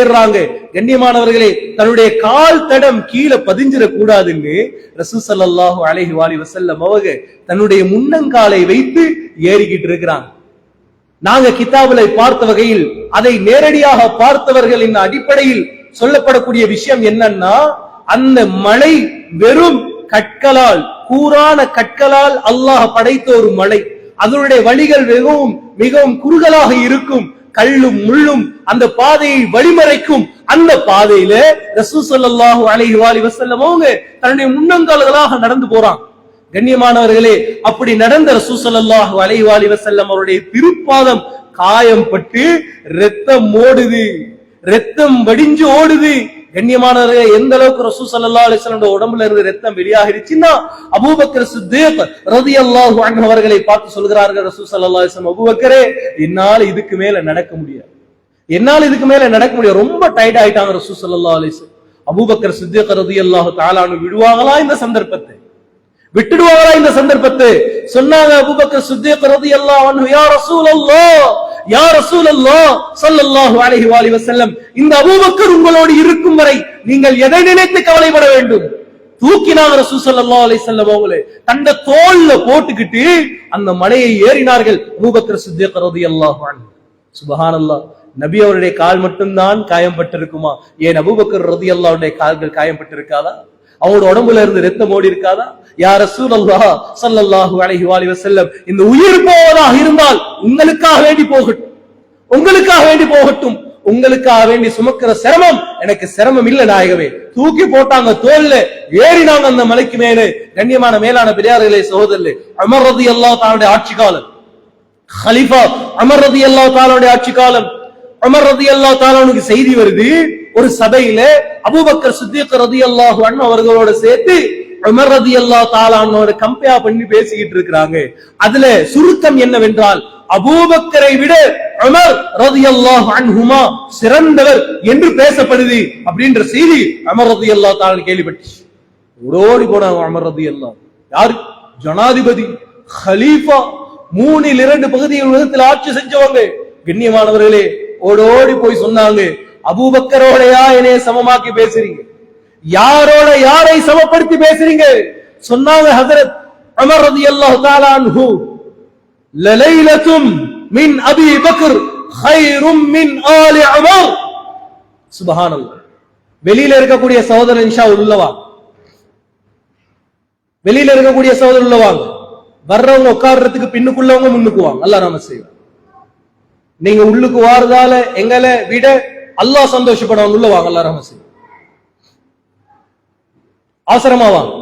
ஏறுறாங்க. கண்ணியமானவர்களே, தன்னுடைய கால் தடம் கீழே பதிஞ்சிட கூடாதுன்னு ரசூல் ஸல்லல்லாஹு அலைஹி வஸல்லம் அவங்க தன்னுடைய முன்னங்காலை வைத்து ஏறிக்கிட்டு இருக்கிறாங்க. நாங்க கிதாபுல பார்த்த வகையில் அதை நேரடியாக பார்த்தவர்களின் அடிப்படையில் சொல்லப்படக்கூடிய விஷயம் என்னன்னா, அந்த மலை வெறும் கற்களால், கூரான கற்களால் அல்லாஹ் படைத்த ஒரு மலை. அதனுடைய வழிகள் மிகவும் குறுகலாக இருக்கும், கல்லும் முள்ளும் அந்த பாதையை வழிமறைக்கும் அந்த பாதையில ரசூல் ஸல்லல்லாஹு அலைஹி வஸல்லம் அவங்க தன்னுடைய முன்னங்கால்களாக நடந்து போறாங்க. கண்ணியமானவர்களே, அப்படி நடந்த ரசூல் ஸல்லல்லாஹு அலைஹி வஸல்லம் அவருடைய திருப்பாதம் காயம் பட்டு ரத்தம் ஓடுது, ரத்தம் வடிஞ்சு ஓடுது. கண்ணியமானவர்களே, எந்த அளவுக்கு ரசூல் ஸல்லல்லாஹு அலைஹி வஸல்லம் உடம்புல இருந்து ரத்தம் வெளியாகிருச்சுன்னா அபூபக்கர் சித்தீக் ரலியல்லாஹு அன்ஹு அவர்களை பார்த்து சொல்கிறார்கள் ரசூல் ஸல்லல்லாஹு அலைஹி வஸல்லம், அபூபக்கரே, என்னால இதுக்கு மேல நடக்க முடியாது, என்னால இதுக்கு மேல நடக்க முடியாது, ரொம்ப டயர்ட் ஆயிட்டாங்க ரசூல் ஸல்லல்லாஹு அலைஹி வஸல்லம். அபூபக்கர் சித்தீக் ரலியல்லாஹு தஆலா அன்ஹு விடுவாங்களா இந்த சந்தர்ப்பத்தை? விட்டுடுவாங்களா இந்த சந்தர்ப்பத்தை? சொன்னாங்க அபூபக்கர் சித்தீக் ரலியல்லாஹு அன்ஹு, யா ரசூலல்லாஹ், யா ரசூலல்லாஹ் ஸல்லல்லாஹு அலைஹி வஸல்லம், இந்த அபூபக்கர் உங்களோடு இருக்கும் வரை நீங்கள் எதை நினைத்து கவலைப்பட வேண்டும்? தூக்கினாங்க ரசூல் ஸல்லல்லாஹு அலைஹி வஸல்லம் அவங்களே, தண்ட தோல்ல போட்டுக்கிட்டு அந்த மலையை ஏறினார்கள் அபூபக்கர் சித்தீக் ரலியல்லாஹு அன்ஹு. சுப்ஹானல்லாஹ், நபி அவருடைய கால் மட்டும்தான் காயம்பட்டிருக்குமா? ஏன் அபூபக்கர் ரலியல்லாஹு அன்ஹுடைய கால்கள் காயம்பட்டிருக்காதா? அவங்களோட உடம்புல இருந்து ரத்தம் ஓடி இருக்காதா? யா ரசூலல்லாஹ் ஸல்லல்லாஹு அலைஹி வஸல்லம், இந்த உயிர் போவதாக இருந்தால் உங்களுக்காக வேண்டி போகட்டும், உங்களுக்காக வேண்டி போகட்டும், உங்களுக்காக வேண்டி சுமக்கிற சிரமம் எனக்கு சிரமம் இல்ல நாயகமே. தூக்கி போட்டாங்க, தோல்ல ஏறினாங்க அந்த மலைக்கு மேலே. கண்ணியமான மேலான பெரியார்களே, சகோதரர்களே, உமர் ரலியல்லாஹு தஆலாவுடைய ஆட்சி காலம், கலீஃபா உமர் ரலியல்லாஹு தஆலாவுடைய ஆட்சி காலம். உமர் ரலியல்லாஹு தஆலாவுக்கு செய்தி வருது, ஒரு சபையில அபூபக்கர் சித்தீக் ரலியல்லாஹு அன்ஹு அவர்களோட சேர்த்து உமர் ரலியல்லாஹு தஆலா அன்ஹுவோட கம்பேர் பண்ணி பேசிக்கிட்டு இருக்காங்க. அதுல சுருக்கம் என்னவென்றால், அபூபக்கரை விட உமர் ரலியல்லாஹு அன்ஹுமா சிறந்தவர் என்று பேசப்படுது அப்படின்ற செய்தி உமர் ரலியல்லாஹு தஆலா கேள்விப்பட்டுச்சு. ஓடி போனாங்க உமர் ரலியல்லாஹு. யாரு? ஜனாதிபதி, கலீஃபா, 3/2 பகுதிகள் உலகத்தில் ஆட்சி செஞ்சவங்க. கண்ணியமானவர்களே, ஓடோடி போய் சொன்னாங்க, அபூபக்கரோடையா என்னைய சமமாக்கி பேசுறீங்க? யாரோட யாரை சமப்படுத்தி பேசுறீங்க? சொன்னாங்க ஹஜ்ரத் உமர் ரலியல்லாஹு தஆலா அன்ஹு, லலைலத்தும் மின் அபி பக்கர் கைரும் மின் ஆலி உமர். சுப்ஹானல்லாஹ். வெளியில இருக்கக்கூடிய சகோதரன் இன்ஷா உள்ளவா, வெளியில இருக்கக்கூடிய சகோதரன் உள்ளவாங்க, வர்றவங்க உட்கார்றதுக்கு பின்னுக்குள்ளவங்க முன்னுக்கு வாங்க. அல்லாஹ் நாம செய்வோம். நீங்க உள்ளுக்கு வாரதால எங்களை விட அல்லாஹ் சந்தோஷப்படுவாங்க. உள்ள வாங்க, அல்லாஹ் ரஹ்மத் செய்வோம். அவசரமா வாங்க.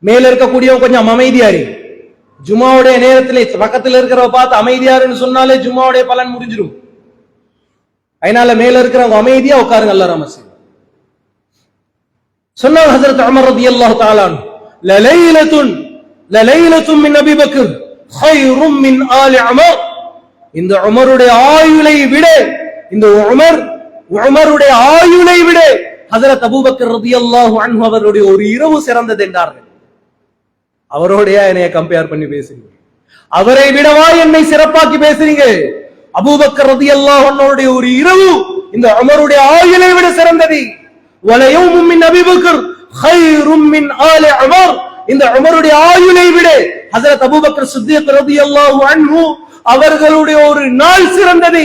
மேல இருக்கக்கூடியவங்க கொஞ்சம் அமைதியாரு. ஜும்மாவுடைய நேரத்திலே பக்கத்துல இருக்கிறவ பார்த்து அமைதியாருன்னு சொன்னாலே ஜும்மாவுடைய பலன் முடிஞ்சிடும். அதனால மேல இருக்கிறவங்க அமைதியா உட்காருங்க. அல்லாஹ் ரஹ்மத் செய்வோம். சொன்னாங்க ஹஜ்ரத் உமர் ரலியல்லாஹு தஆலா அன்ஹு, லலைலத்துன் மின் அபி பக்கர் கைரும் மின் ஆலி உமர். இந்த உமருடைய ஆயுளை விட, இந்த உமருடைய ஆயுளை விட ஹஜ்ரத் அபூபக்கர் ரலியல்லாஹு அன்ஹு அவருடைய ஒரு இரவு சிறந்தது என்றார்கள். அவரோடைய என்னைய கம்பேர் பண்ணி பேசுறீங்க? அவரை விடவா என்னை சிறப்பாக்கி பேசுறீங்க? அபூபக்கர் ரலியல்லாஹு அன்ஹுடைய ஒரு இரவு இந்த உமருடைய ஆயுளை விட சிறந்தது. வலயௌமும் மின் அபி பக்கர் கைரும் மின் ஆலி உமர். இந்த உமருடைய ஆயுளை விட ஹஜ்ரத் அபூபக்கர் சித்தீக் ரலியல்லாஹு அன்ஹு அவர்களுடைய ஒரு நாள் சிறந்தது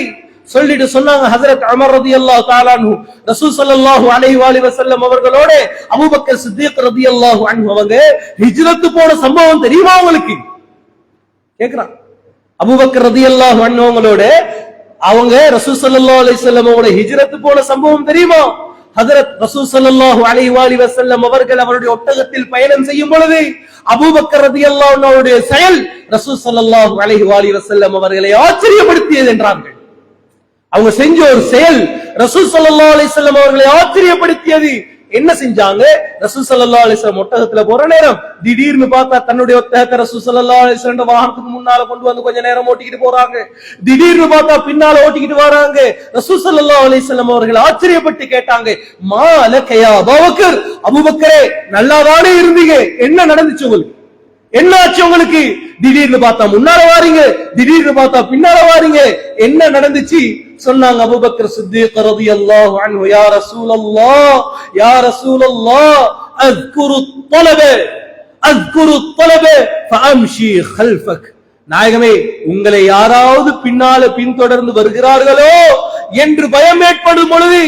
சொல்லிட்டு சொன்னாங்க. ஹஜ்ரத் உமர் ரலியல்லாஹு தஆலா அன்ஹு ரசூல் ஸல்லல்லாஹு அலைஹி வஸல்லம் அவர்களோட அபூபக்கர் சித்தீக் ரலியல்லாஹு அன்ஹு அவங்க ஹிஜ்ரத் போன சம்பவம் தெரியுமா உங்களுக்கு? கேக்குறான். அபூபக்கர் ரலியல்லாஹு அன்ஹு அவங்களோட அவங்க ரசூல் ஸல்லல்லாஹு அலைஹி வஸல்லம் அவங்களோட ஹிஜ்ரத் போன சம்பவம் தெரியுமா? ஹஜ்ரத் ரசூல் ஸல்லல்லாஹு அலைஹி வஸல்லம் அவர்கள் அவருடைய ஒட்டகத்தில் பயணம் செய்யும் பொழுது அபூபக்கர் ரலியல்லாஹு அன்ஹு அவருடைய செயல் ரசூல் ஸல்லல்லாஹு அலைஹி வஸல்லம் அவர்களை ஆச்சரியப்படுத்தியது என்றார்கள். அவங்க செஞ்ச ஒரு செயல் ரசூல் ஸல்லல்லாஹு அலைஹி வஸல்லம் அவர்களை ஆச்சரியப்படுத்தியது. என்ன செஞ்சாங்க? ரசூல் ஸல்லல்லாஹு அலைஹி வஸல்லம் ஒட்டகத்துல போற நேரம் திடீர்னு பார்த்தா தன்னுடைய ஒட்டகத்தை ரசூல் ஸல்லல்லாஹு அலைஹி வஸல்லம் வாகனத்துக்கு முன்னால கொண்டு வந்து கொஞ்ச நேரம் ஓட்டிக்கிட்டு போறாங்க. திடீர்னு பார்த்தா பின்னால ஓட்டிக்கிட்டு வராங்க. ரசூல் ஸல்லல்லாஹு அலைஹி வஸல்லம் அவர்கள் ஆச்சரியப்பட்டு கேட்டாங்க, மா லக யா அபூபக்கர், அபூபக்கரே நல்லாதானே இருந்தீங்க, என்ன நடந்துச்சு உங்களுக்கு, என்ன ஆச்சு உங்களுக்கு? திடீர்னு பார்த்தா முன்னால வாரீங்க, திடீர்னு பார்த்தா பின்னால வாரீங்க, என்ன நடந்துச்சு? சொன்னாங்க அபூபக்கர் சித்தீக் ரலியல்லாஹு அன்ஹு, யா ரசூலல்லாஹ், யா ரசூலல்லாஹ், அஸ்குரு த்தலப ஃபஅம்ஷி கல்ஃபக். நாயகமே, உங்களை யாராவது பின்னால பின்தொடர்ந்து வருகிறார்களோ என்று பயம் ஏற்படும் பொழுது,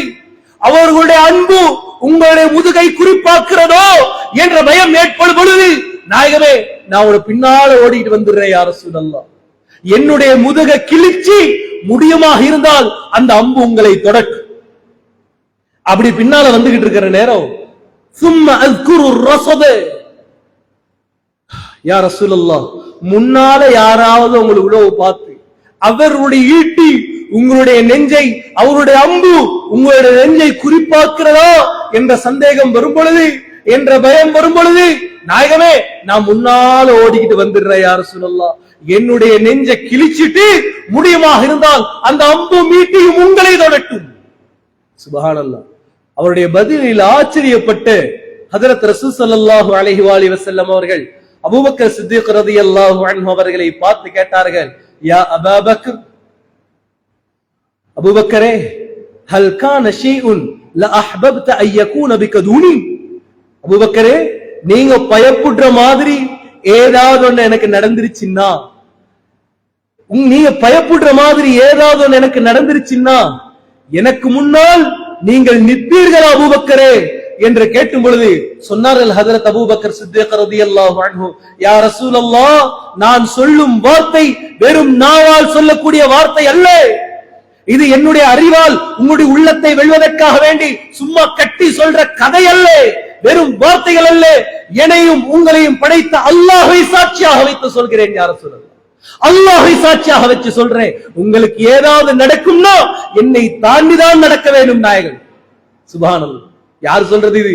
அவர்களுடைய அன்பு உங்களுடைய முதுகை குறிப்பாக்குறதோ என்ற பயம் ஏற்படும் பொழுது, நாயகமே நான் ஒரு பின்னால ஓடிட்டு வந்துடுறேன் யா ரசூலல்லாஹ், என்னுடைய முதுக கிழிச்சி முடியுமாக இருந்தால் அந்த அம்பு உங்களை தொடட்டும். அப்படி பின்னால வந்துகிட்டு இருக்கிற நேரம் சும்மா அஸ்குரு ரஸத, யா ரசூலுல்லாஹ், முன்னால யாராவது உங்களை உழவு பார்த்து அவருடைய ஈட்டி உங்களுடைய நெஞ்சை, அவருடைய அம்பு உங்களுடைய நெஞ்சை குறிப்பாக்குறதா என்ற சந்தேகம் வரும் பொழுது, என்ற பயம் வரும் பொழுது, நாயகமே நான் முன்னால ஓடிக்கிட்டு வந்துடுறேன் யா ரசூலுல்லாஹ், என்னுடைய நெஞ்சை கிழிச்சிட்டு முடியுமாக இருந்தால் அந்த அம்பு மீட்டியும் உங்களை தொடட்டும். சுப்ஹானல்லாஹ். அவருடைய பதிலில் ஆச்சரியப்பட்டு ஹஜ்ரத் ரசூல் ஸல்லல்லாஹு அலைஹி வஸல்லம் அவர்கள் அபூபக்கர் சித்திக் ரலியல்லாஹு அன்ஹு அவர்களை பார்த்து கேட்டார்கள், யா அபா பக்ர், அபூபக்கரே, ஹல் கான ஷைஉன் லா அஹ்பப்த அன் யகூன பிக தூனி, அபூபக்கரே நீங்க பயப்படுற மாதிரி ஏதாவது ஒண்ணு எனக்கு நடந்துருச்சுன்னா, நீங்க பயப்படுற மாதிரி ஏதாவது ஒண்ணு எனக்கு நடந்துருச்சுன்னா எனக்கு முன்னால் நீங்கள் நிற்பீர்களா அபூபக்கரே என்று கேட்கும் பொழுது சொன்னார்கள் ஹஜ்ரத் அபூபக்கர் சித்திக் ரலியல்லாஹு அன்ஹு, யா ரசூலல்லாஹ், நான் சொல்லும் வார்த்தை வெறும் நாவால் சொல்லக்கூடிய வார்த்தை அல்ல, இது என்னுடைய அறிவால் உங்களுடைய உள்ளத்தை வெல்வதற்காக வேண்டி சும்மா கட்டி சொல்ற கதை அல்ல, வெறும் வார்த்தைகள் அல்ல, என்னையும் உங்களையும் படைத்த அல்லாஹ்வை சாட்சியாக வைத்து சொல்கிறேன் யா ரசூலல்லாஹ், அல்லாஹ்வை சாட்சியாக வச்சு சொல்றேன், உங்களுக்கு ஏதாவது நடக்கும்னா என்னை தாண்டிதான் நடக்க வேண்டும் நாயகன். சுப்ஹானல்லாஹ். யார் சொல்றது இது?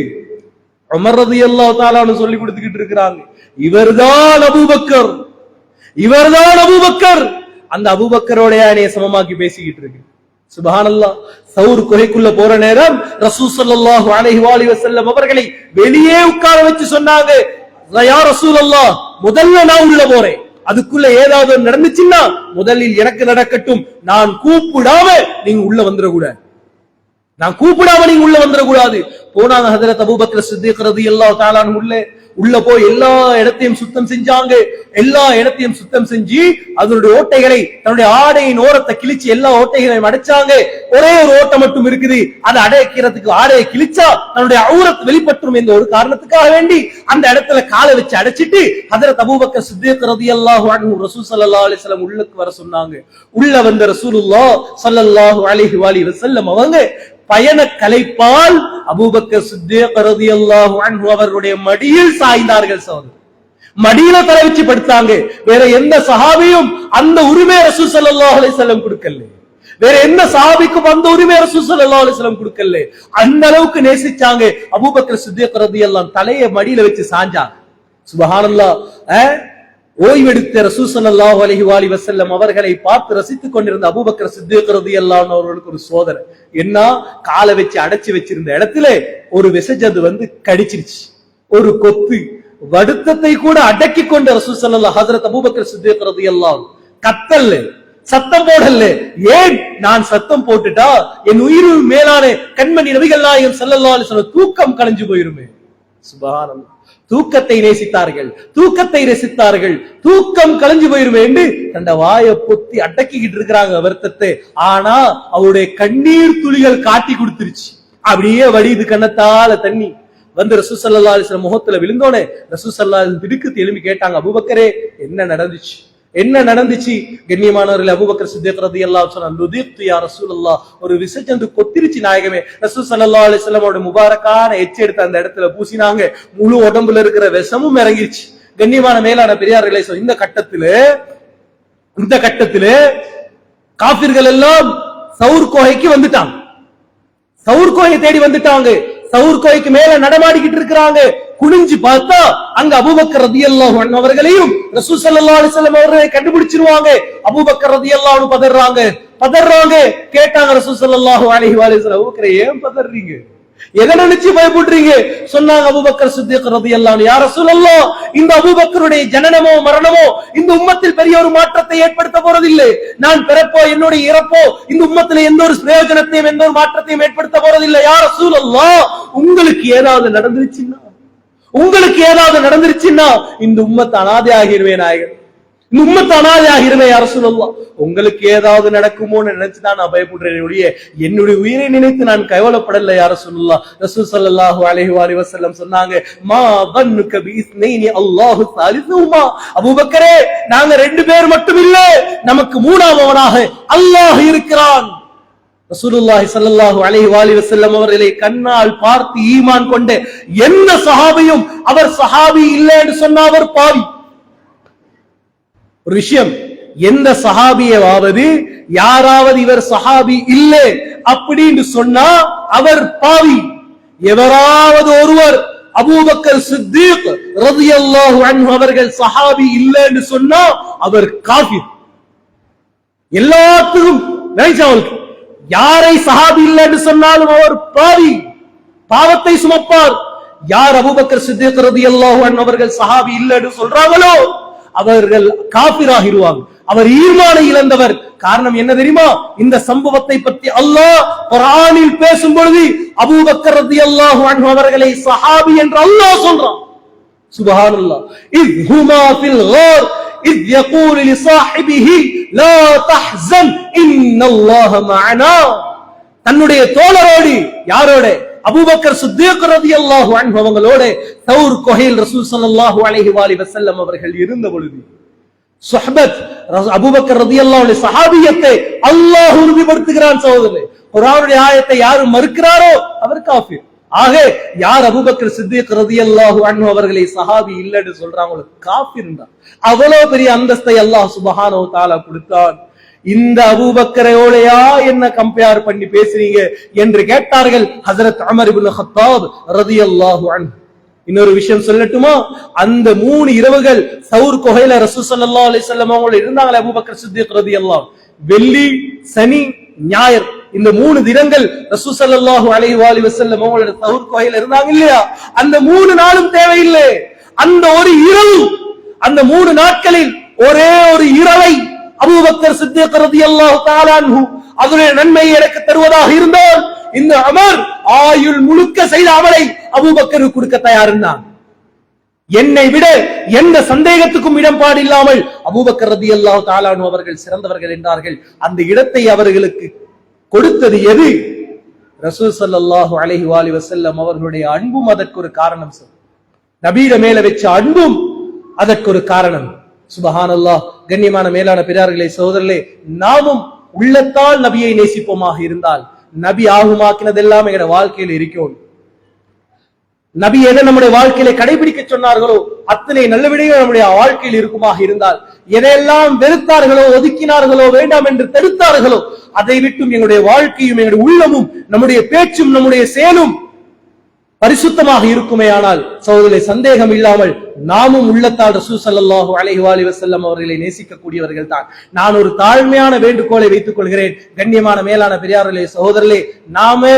உமர் ரலியல்லாஹு தஆலா சொல்லி கொடுத்துக்கிட்டு இருக்கிறாங்க. இவர்தான் அபூபக்கர், இவர்தான் அபூபக்கர். அந்த அபூபக்கரோட என்னைய சமமாக்கி பேசிக்கிட்டு இருக்கு. சுப்ஹானல்லாஹ். சௌர் குகைக்குள்ள போற நேரம் ரசூல் ஸல்லல்லாஹு அலைஹி வஸல்லம் அவர்களை வெளியே உட்கார வச்சு சொன்னாங்க, யா ரசூலல்லாஹ், முதல்ல நான் உள்ள போறேன், அதுக்குள்ள ஏதாவது நடந்துச்சுன்னா முதலில் எனக்கு நடக்கட்டும், நான் கூப்பிடாம நீங்க உள்ள வந்துடக்கூடாது, நான் கூப்பிடாம நீங்க உள்ள வந்துடக்கூடாது. போனாங்க ஹஜ்ரத் அபூபக்கர் சித்திக் ரலியல்லாஹு தஆலா உள்ள போய் எல்லா இடத்தையும் சுத்தம் செஞ்சாங்க. எல்லா இடத்தையும் சுத்தம் செஞ்சு அதனுடைய ஓட்டைகளை, தன்னுடைய ஆடையின் ஓரத்தை கிழிச்சு எல்லா ஓட்டைகளையும் அடைச்சாங்க. ஒரே ஒரு ஓட்டை மட்டும் இருக்குது, அதை அடைக்கிறதுக்கு ஆடையை கிழிச்சா தன்னுடைய ஔரத் வெளிப்பற்றும் என்ற ஒரு காரணத்துக்காக வேண்டி அந்த இடத்துல காலை வச்சு அடைச்சிட்டு ஹஜ்ரத் அபூபக்கர் சித்திக் ரலியல்லாஹு அன்ஹு ரசூல் ஸல்லல்லாஹு அலைஹி வஸல்லம் உள்ளுக்கு வர சொன்னாங்க. உள்ள வந்த ரசூலுல்லாஹ் ஸல்லல்லாஹு அலைஹி வஸல்லம் அவங்க பயண கலைப்பால் அபூபக்கர் சித்திக் ரலியல்லாஹு அன்ஹு அவர்களுடைய மடியில் சாய்ந்தார்கள். சகோதரர், மடியில தலை வச்சு படுத்தாங்க. வேற எந்த சஹாபியும் அந்த உரிமை ரசூல் ஸல்லல்லாஹு அலைஹி வஸல்லம் கொடுக்கல, வேற எந்த சஹாபிக்கும் அந்த உரிமை ரசூல் ஸல்லல்லாஹு அலைஹி வஸல்லம் கொடுக்கல. அந்த அளவுக்கு நேசிச்சாங்க. அபூபக்கர் சித்திக் ரலியல்லாஹு தலையை மடியில வச்சு சாஞ்சாங்க. சுப்ஹானல்லாஹ். ஓய்வெடுத்த ரசூல் ஸல்லல்லாஹு அலைஹி வஸல்லம் அவர்களை பார்த்து ரசித்துக் கொண்டிருந்த அபூபக்கர் சித்திக் ரலியல்லாஹு அன்ஹு அவர்களுக்கு ஒரு சோதனை. என்ன, காலை வச்சு அடைச்சு வச்சிருந்த இடத்துல ஒரு விசஜது வந்து கடிச்சிருச்சு, ஒரு கொத்து. வருத்தத்தை கூட அடக்கி கொண்ட ரசூல் ஸல்லல்லாஹு ஹஜ்ரத் அபூபக்கர் சித்திக் ரலியல்லாஹு கத்தல்ல, சத்தம் போடல. ஏன்? நான் சத்தம் போட்டுட்டா என் உயிர் மேலான கண்மணி நபிகள் நாயகம் ஸல்லல்லாஹு அலைஹி வஸல்லம் தூக்கம் கலைஞ்சு போயிருமே. சுப்ஹானல்லாஹ். தூக்கத்தை நேசித்தார்கள், தூக்கத்தை ரசித்தார்கள், தூக்கம் கலைஞ்சு போயிருமே என்று தண்ட வாயை பொத்தி அடக்கிக்கிட்டு இருக்கிறாங்க வருத்தத்தை. ஆனா அவருடைய கண்ணீர் துளிகள் காட்டி கொடுத்துருச்சு, அப்படியே வடிது கண்ணத்தால தண்ணி வந்து ரசூல் ஸல்லல்லாஹு அலைஹி வஸல்லம் முகத்துல விழுந்தோனே ரசூல் ஸல்லல்லாஹு அலைஹி வஸல்லம் திடுக்கு எழும்பி கேட்டாங்க, அபூபக்கரே என்ன நடந்துச்சு, என்ன நடந்துச்சு? கண்ணியமானவர்கள், அபூபக்கர் சித்திக் ரலியல்லாஹு அன்ஹு சொன்னாங்க, லுதித்து யா ரசூலல்லாஹ், ஒரு விசஜந்து கொத்திருச்சு நாயகமே. ரசூல் ஸல்லல்லாஹு அலைஹி வஸல்லம் அவருடைய முபாரக்கான எச்ச எடுத்து அந்த இடத்துல பூசினாங்க. முழு உடம்புல இருக்கிற விஷமும் இறங்கிருச்சு. கண்ணியமான மேலான பெரியார்களே, இந்த கட்டத்துல காபிர்கள் எல்லாம் சௌர் கோகைக்கு வந்துட்டாங்க, சௌர் கோகை தேடி வந்துட்டாங்க. சௌர் கோகைக்கு மேல நடமாடிக்கிட்டு இருக்கிறாங்க. குனிஞ்சு பார்த்தா அங்க அபூபக்கர் ரலியல்லாஹு அன்ஹு அவர்களையும் ரசூல் ஸல்லல்லாஹு அலைஹி வஸல்லம் அவர்களை கண்டுபிடிச்சிருவாங்க. அபூபக்கர் ரலியல்லாஹு அன்ஹு பதறாங்க. கேட்டாங்க ரசூல் ஸல்லல்லாஹு அலைஹி வஸல்லம், அபூபக்கர் ஏன் பதறீங்க, எதை நினைச்சு பயப்படுறீங்க? சொன்னாங்க அபூபக்கர் சித்திக் ரலியல்லாஹு அன்ஹு, யா ரசூலல்லாஹ், இந்த அபூபக்கருடைய ஜனனமோ மரணமோ இந்த உம்மத்தில் பெரிய ஒரு மாற்றத்தை ஏற்படுத்த போறதில்லை. நான் பிறப்போ என்னுடைய இறப்போ இந்த உம்மத்தில் எந்த ஒரு பிரயோஜனத்தையும் எந்த ஒரு மாற்றத்தையும் ஏற்படுத்த போறதில்லை. யா ரசூலல்லாஹ், உங்களுக்கு ஏதாவது நடந்துருச்சுன்னா இந்த உம்மத் அனாதை ஆகிருவே நாயகன். இந்த உம்மத்து அனாதையாகிறமே யார சொல்லலாம். உங்களுக்கு ஏதாவது நடக்குமோன்னு நினைச்சுதான் நான் பயப்படுறேன் ஒழிய என்னுடைய உயிரை நினைத்து நான் கவலைப்படல யார சொல்லலாம். ரசூல் ஸல்லல்லாஹு அலைஹி வஸல்லம் சொன்னாங்க, மா வன்னுக பிஸ்னைனி அல்லாஹு சாலிசுஹுமா. அபூபக்கரே, நாங்க 2 பேர் மட்டும் இல்ல, நமக்கு மூணாமவனாக அல்லாஹ் இருக்கிறான். ரசூலுல்லாஹி ஸல்லல்லாஹு அலைஹி வஸல்லம் அவர்களை கண்ணால் பார்த்து ஈமான் கொண்ட எந்த சஹாபியும் அவர் சஹாபி இல்லை என்று சொன்ன அவர் பாவி. ஒரு விஷயம், எந்த சஹாபியாவது யாராவது இவர் சஹாபி இல்லை அப்படின்னு சொன்னா அவர் பாவி. எவராவது ஒருவர் அபூபக்கர் சித்தீக் ரலியல்லாஹு அன்ஹு அவர்கள் சஹாபி இல்லைன்னு சொன்னா அவர் காஃபிர். எல்லாத்துக்கும் நினைச்சவங்களுக்கு யாரை சஹாபி இல்லைன்னு சொன்னாலும் அவர் பாவி, பாவத்தை சுமப்பார். யார் அபூபக்கர் சித்தீக் ரலியல்லாஹு அன்ஹு அவர்கள் சஹாபி இல்லைன்னு சொல்றாங்களோ அவர்கள் காபிராகிடுவாங்க. அவர் ஈமானை இழந்தவர். காரணம் என்ன தெரியுமா? இந்த சம்பவத்தை பற்றி அல்லாஹ் குர்ஆனில் பேசும் பொழுது அபூபக்கர் ரலியல்லாஹு அன்ஹு அவர்களை சஹாபி என்று அல்லாஹ் சொல்றான். சுப்ஹானல்லாஹ். இத் ஹுமா ஃபில் கார் இத் யகூலு லிசாஹிபிஹி லா தஹ்சன் இன்னல்லாஹ மஅனா. தன்னுடைய தோழரோடு, யாரோட? அபூபக்கர் சித்தீக் ரலியல்லாஹு அன்ஹு அவங்களோட தௌர் குஹைல் ரசூல் ஸல்லல்லாஹு அலைஹி வஸல்லம் அவர்கள் இருந்த பொழுது சுஹபத் அபூபக்கர் ரலியல்லாஹு அன்ஹு சஹாபியத்தை அல்லாஹ் உறுதிப்படுத்துகிறான். சகோதரர்களே, குர்ஆனுடைய ஆயத்தை யார் மறுக்கிறாரோ அவர் காஃபிர். ஆக யார் அபூபக்கர் சித்தீக் ரலியல்லாஹு அன்ஹு அவர்களை சஹாபி இல்லைன்னு சொல்றாங்களோ காஃபிர் தான். அவ்வளவு பெரிய அந்தஸ்தை அல்லாஹ் சுப்ஹானஹு வ தஆலா கொடுத்தான். இந்த அபூபக்கரையோடையா என்ன கம்பேர் பண்ணி பேசுறீங்க என்று கேட்டார்கள் ஹஜ்ரத் உமர் இப்னு கத்தாப் ரலியல்லாஹு அன்ஹு. இன்னொரு விஷயம் சொல்லட்டுமா? அந்த 3 இரவுகள் சௌர் குஹைல ரசூல் ஸல்லல்லாஹு அலைஹி வஸல்லம் அவங்க இருந்தாங்களே அபூபக்கர் சித்தீக் ரலியல்லாஹு, வெள்ளி, சனி, ஞாயிறு, இந்த 3 தினங்கள் ரசூல் ஸல்லல்லாஹு அலைஹி வஸல்லம் அவங்க சௌர் குஹைல இருந்தாங்க இல்லையா? அந்த 3 நாளும் தேவையில்லை. அந்த ஒரு இரவு, அந்த 3 நாட்களில் ஒரே ஒரு இரவை அபூபக்கர் சித்தீக் ரலியல்லாஹு தஆலா அன்ஹு அதனுடைய நன்மையை எனக்கு தருவதாக இருந்தால் இந்த உமர் ஆயுள் முழுக்க செய்த அமலை அபூபக்கருக்கு கொடுக்க தயார்னான். என்னை விட எந்த சந்தேகத்துக்கும் இடம்பாடு இல்லாமல் அபூபக்கர் ரலியல்லாஹு தஆலா அன்ஹு அவர்கள் சிறந்தவர்கள் என்றார்கள். அந்த இடத்தை அவர்களுக்கு கொடுத்தது எது? ரசூல் ஸல்லல்லாஹு அலைஹி வஸல்லம் அவர்களுடைய அன்பும் அதற்கு ஒரு காரணம். நபியிட மேல வச்ச அன்பும் அதற்கு ஒரு காரணம். சுபஹானல்லாஹ். கண்ணியமான மேலான பெரியார்களே, சகோதரர்களே, நாமும் உள்ளத்தால் நபியை நேசிப்போமாக இருந்தால் நபி ஆகுமாக்கினதெல்லாம் எங்க வாழ்க்கையில் இருக்கும். நபி எதை நம்முடைய வாழ்க்கையில கடைபிடிக்க சொன்னார்களோ அத்தனை நல்ல விடயங்கள் நம்முடைய வாழ்க்கையில் இருக்குமாக இருந்தால், எதையெல்லாம் வெறுத்தார்களோ, ஒதுக்கினார்களோ, வேண்டாம் என்று தடுத்தார்களோ அதை விட்டும் எங்களுடைய வாழ்க்கையும் எங்களுடைய உள்ளமும் நம்முடைய பேச்சும் நம்முடைய செயலும் பரிசுத்தமாக இருக்குமே. ஆனால் சகோதரர்களே, சந்தேகம் இல்லாமல் நாமும் உள்ளத்தால் ரசூல் ஸல்லல்லாஹு அலைஹி வஸல்லம் அவர்களை நேசிக்கக்கூடியவர்கள் தான். நான் ஒரு தாழ்மையான வேண்டுகோளை வைத்துக் கொள்கிறேன். கண்ணியமான மேலான பெரியார்களே, சகோதரர்களே, நாம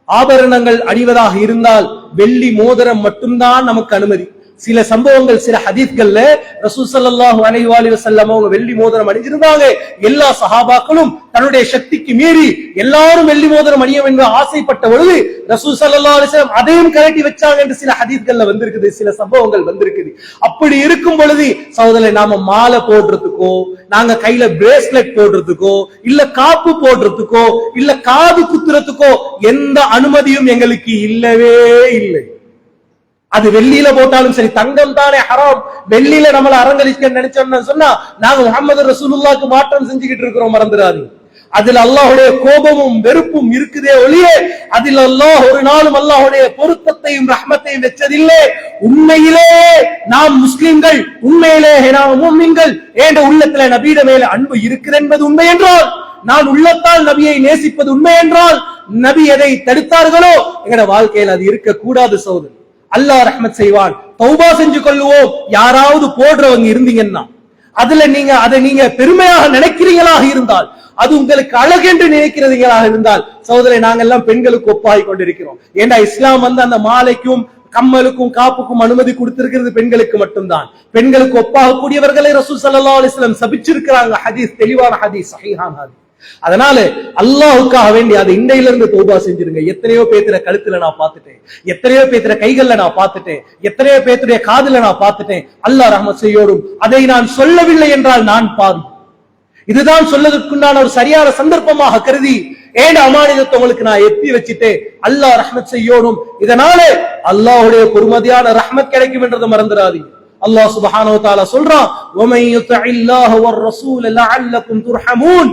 ஆபரணங்கள் அணிவதாக இருந்தால் வெள்ளி மோதிரம் மட்டும்தான் நமக்கு அனுமதி. சில சம்பவங்கள், சில ஹதீஸ்கள்ல ரசூல் ஸல்லல்லாஹு அலைஹி வஸல்லம் அவங்க வெள்ளி மோதிரம் அணிஞ்சிருந்தாங்க. எல்லா சஹாபாக்களும் தன்னுடைய சக்திக்கு மீறி எல்லாரும் வெள்ளி மோதிரம் அணியும் என்று ஆசைப்பட்ட பொழுது ரசூல் ஸல்லல்லாஹு அலைஹி வஸல்லம் அதையும் கழட்டி வச்சாங்க என்று சில ஹதீஸ்கள்ல வந்திருக்குது, சில சம்பவங்கள் வந்திருக்குது. அப்படி இருக்கும் பொழுது சகோதரர்களே, நாம மாலை போடுறதுக்கோ, நாங்க கையில பிரேஸ்லெட் போடுறதுக்கோ, இல்ல காப்பு போடுறதுக்கோ, இல்ல காது குத்துறதுக்கோ எந்த அனுமதியும் எங்களுக்கு இல்லவே இல்லை. அது வெள்ளியில போட்டாலும் சரி. தங்கம் தானே ஹராம். வெள்ளியில நம்மள அரங்கலிக்க நினைச்சோம்னு சொன்னா நாங்க முஹம்மது ரசூலுல்லாஹ்க்கு மாற்றம் செஞ்சுக்கிட்டு இருக்கிறோம், மறந்துடாது. அதுல அல்லாஹ்வுடைய கோபமும் வெறுப்பும் இருக்குதே ஒழிய அதில் அல்லாஹ் ஒரு நாளும் அல்லாஹ்வுடைய பொருத்தத்தையும் ரஹ்மத்தையும் வெச்சதில்லை. உண்மையிலே நாம் முஸ்லிம்கள், உண்மையிலே நாம் முஃமின்கள், என்ற உள்ளத்துல நபியிட மேல அன்பு இருக்குது என்பது உண்மை என்றால், நான் உள்ளத்தால் நபியை நேசிப்பது உண்மை என்றால், நபி எதை தடுத்தார்களோ எங்கட வாழ்க்கையில் அது இருக்க கூடாது. சகோதரர், அல்லாஹ் ரஹ்மத் செய்வான். தௌபா செஞ்சு கொள்ளுவோம். யாராவது போடுறவங்க இருந்தீங்கன்னா அதுல அதை நீங்க பெருமையாக நினைக்கிறீங்களாக இருந்தால், அது உங்களுக்கு அழகென்று நினைக்கிறீங்களாக இருந்தால், சகோதரரை, நாங்கெல்லாம் பெண்களுக்கு ஒப்பாகி கொண்டிருக்கிறோம். ஏன்னா இஸ்லாம் அந்த மாலைக்கும் கம்மலுக்கும் காப்புக்கும் அனுமதி கொடுத்திருக்கிறது பெண்களுக்கு மட்டும்தான். பெண்களுக்கு ஒப்பாக கூடியவர்களை ரசூல் ஸல்லல்லாஹு அலைஹி வஸல்லம் சபிச்சிருக்கிறாங்க. ஹதீஸ், தெளிவான ஹதீஸ், சஹீஹான ஹதீஸ். அதனால அல்லாஹ்வுக்காக வேண்டி அதை இண்டையில இருந்து தௌபா செஞ்சிருங்க. எத்தனையோ பேத்துற கழுத்துல நான் பார்த்துட்டேன், எத்தனையோ பேத்துற கைகள்ல நான் பார்த்துட்டேன், எத்தனையோ பேத்துடைய காதுல நான் பார்த்துட்டேன். அல்லாஹ் ரஹ்மத் செய்யோடும். அதை நான் சொல்லவில்லை என்றால் நான் பாவி. இதுதான் சொல்லதற்குண்டான ஒரு சரியான சந்தர்ப்பமாக கருதி ஏன் அமானிதத்தை உங்களுக்கு நான் எத்தி வச்சுட்டேன். அல்லாஹ் ரஹ்மத் செய்யோடும். இதனால அல்லாஹ்வுடைய பொறுமதியான ரஹ்மத் கிடைக்கும் என்றதை மறந்துடாதீங்க. அல்லாஹ் சுப்ஹானஹு வ தஆலா சொல்றான், வமன் யுத்திஇல்லாஹ வர் ரசூல லஅல்லகும் துர்ஹமூன்.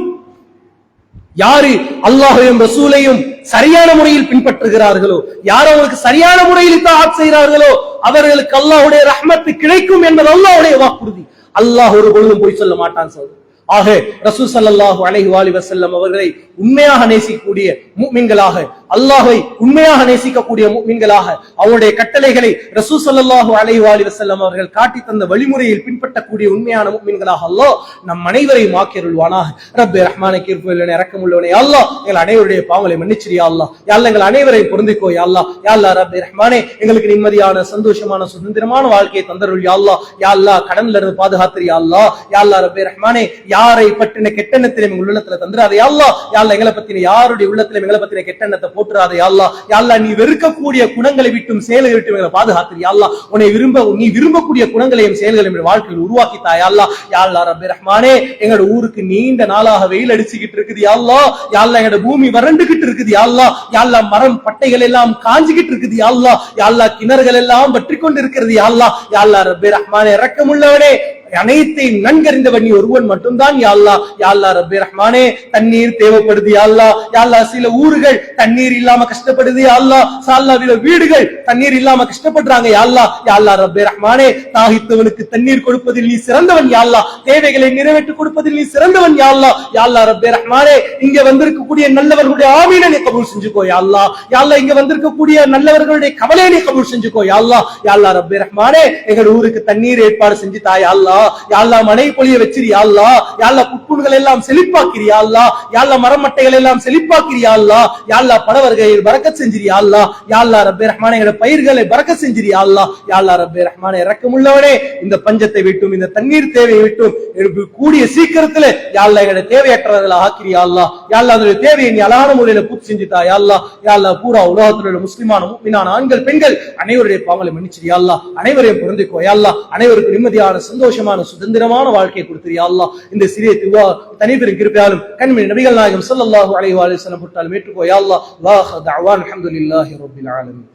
யாரு அல்லாஹ்வையும் ரசூலையும் சரியான முறையில் பின்பற்றுகிறார்களோ, யார் அவங்களுக்கு சரியான முறையில் இத்தாஅத் செய்கிறார்களோ அவர்களுக்கு அல்லாஹ்வுடைய ரஹ்மத் கிடைக்கும் என்பது அல்லாஹ்வுடைய வாக்குறுதி. அல்லாஹ் ஒரு பொழுதும் போய் சொல்ல மாட்டான் சொல்ற. ஆக ரசூல் ஸல்லல்லாஹு அலைஹி வஸல்லம் அவர்களை உண்மையாக நேசிக்கக்கூடிய முஃமின்களாக, அல்லாஹ்வை உண்மையாக நேசிக்கக்கூடிய முஃமின்களாக, அவருடைய கட்டளைகளை ரசூல் ஸல்லல்லாஹு அலைஹி வஸல்லம் அவர்கள் காட்டி தந்த வழிமுறையில் பின்பற்றக்கூடிய உண்மையான முஃமின்களாக அல்லாஹ் நம் அனைவரையும் ஆக்கியருள்வானாக. ரப்பே ரஹ்மானே கிருபையுள்ளவனே இரக்கமுள்ளவனே அல்லாஹ் எங்கள் அனைவருடைய பாவங்களை மன்னிச்சிரியா அல்லாஹ். யா அல்லாஹ் எங்கள் அனைவரையும் பொருந்திக்கோ யா அல்லாஹ். யா அல்லாஹ் ரப்பே ரஹ்மானே எங்களுக்கு நிம்மதியான சந்தோஷமான சுதந்திரமான வாழ்க்கையை தந்தருள் யா அல்லாஹ். யா அல்லாஹ் கடன்ல இருந்து பாதுகாத்திரு யா அல்லாஹ். யா அல்லாஹ் ரப்பே ரஹ்மானே யாரை பற்றின கெட்டெண்ணத்திலே எங்கள் உள்ளத்துல தந்துராதே யா அல்லாஹ். யா அல்லாஹ் எங்களை பத்தின யாருடைய உள்ளத்திலே எங்களை பத்தின கெட்டெண்ணத்தை போட்டுறாதே யா அல்லாஹ். யா அல்லாஹ் நீ வெறுக்கக்கூடிய குணங்களை விட்டும் செயல்களை விட்டும் எங்களை பாதுகாத்திரு யா அல்லாஹ். நீ விரும்பக்கூடிய குணங்களையும் செயல்களையும் எங்கள் வாழ்க்கையில் உருவாக்கித்தா யா அல்லாஹ். யா அல்லாஹ் ரப்பே ரஹ்மானே எங்களோட ஊருக்கு நீண்ட நாளாக வெயில் அடிச்சுக்கிட்டு இருக்குது யா அல்லாஹ். யா அல்லாஹ் எங்களோட பூமி வறண்டுகிட்டு இருக்குது யா அல்லாஹ். யா அல்லாஹ் மரம் பட்டைகள் எல்லாம் காஞ்சிக்கிட்டு இருக்குது யா அல்லாஹ். யா அல்லாஹ் கிணறுகள் எல்லாம் வற்றி கொண்டு இருக்கிறது யா அல்லாஹ். யா அல்லாஹ் ரப்பே ரஹ்மானே இரக்கமுள்ளவனே அனைத்தையும் நன்கறிந்தவன் நீ ஒருவன் மட்டும்தான் யா அல்லாஹ். யா அல்லாஹ் ரப்பே ரஹ்மானே தண்ணீர் தேவைப்படுது யா அல்லாஹ். யா அல்லாஹ் சில ஊர்கள் தண்ணீர் இல்லாம கஷ்டப்படுது யா அல்லாஹ். சில வீடுகள் தண்ணீர் இல்லாம கஷ்டப்படுறாங்க யா அல்லாஹ். யா அல்லாஹ் ரப்பே ரஹ்மானே தாகித்தவனுக்கு தண்ணீர் கொடுப்பதில் நீ சிறந்தவன் யா அல்லாஹ். தேவைகளை நிறைவேற்றி கொடுப்பதில் நீ சிறந்தவன் யா அல்லாஹ். யா அல்லாஹ் ரப்பே ரஹ்மானே இங்க வந்திருக்கக்கூடிய நல்லவர்களுடைய ஆமீனை நீ கபூல் செஞ்சுக்கோ யா அல்லாஹ். யா அல்லாஹ் இங்க வந்திருக்கக்கூடிய நல்லவர்களுடைய கவலையை நீ கபூல் செஞ்சுக்கோ யா அல்லாஹ். யா அல்லாஹ் ரப்பே ரஹ்மானே எங்கள் ஊருக்கு தண்ணீர் ஏற்பாடு செஞ்சு தா யா அல்லாஹ். யா அல்லாஹ் மழை பொழிய வச்சிரு யா அல்லாஹ். யா அல்லாஹ் புட்புண்கள் எல்லாம் செழிப்பாக்கிரி யா அல்லாஹ். யா அல்லாஹ் மரமட்டைகள் எல்லாம் செழிப்பாக்கிரி யா அல்லாஹ். யா அல்லாஹ் பழவர்களில் பரக்கத் செஞ்சிரி யா அல்லாஹ். யா அல்லாஹ் ரப்பே ரஹ்மானே எங்களுடைய பயிர்களை பரக்கத் செஞ்சிரி யா அல்லாஹ். யா அல்லாஹ் ரப்பே ரஹ்மானே இரக்கமுள்ளவனே இந்த பஞ்சத்தை விட்டும் இந்த தண்ணீர் தேவையை விட்டும் கூடிய சீக்கிரத்துல யா அல்லாஹ் எங்களுடைய தேவையற்றவர்களை ஆக்கிரி யா அல்லாஹ். யா அல்லாஹ் அந்த தேவையை நீ அழகான முறையில பூர்த்தி செஞ்சுதா யா அல்லாஹ். யா அல்லாஹ் பூரா உலகத்தில் உள்ள முஸ்லிமான முஃமினான ஆண்கள் பெண்கள் அனைவருடைய பாவங்களை மன்னிச்சிரி யா அல்லாஹ். அனைவரையும் பொருந்திக்கோ யா அல்லாஹ். அனைவருக்கும் நிம்மதியான சந்தோஷமான சுதந்திரமான வாழ்க்கையை கொடுத்திரு யா அல்லாஹ். இந்த சிறிய துவா தனிப்பெரும் கிருபையாலும் கண்மணி நபிகள் நாயகம் ஸல்லல்லாஹு அலைஹி வஸல்லம் பொருட்டாலும் ஏற்றுக்கோ யா அல்லாஹ். வா தஅவான் அல்ஹம்துலில்லாஹி ரப்பில் ஆலமீன்.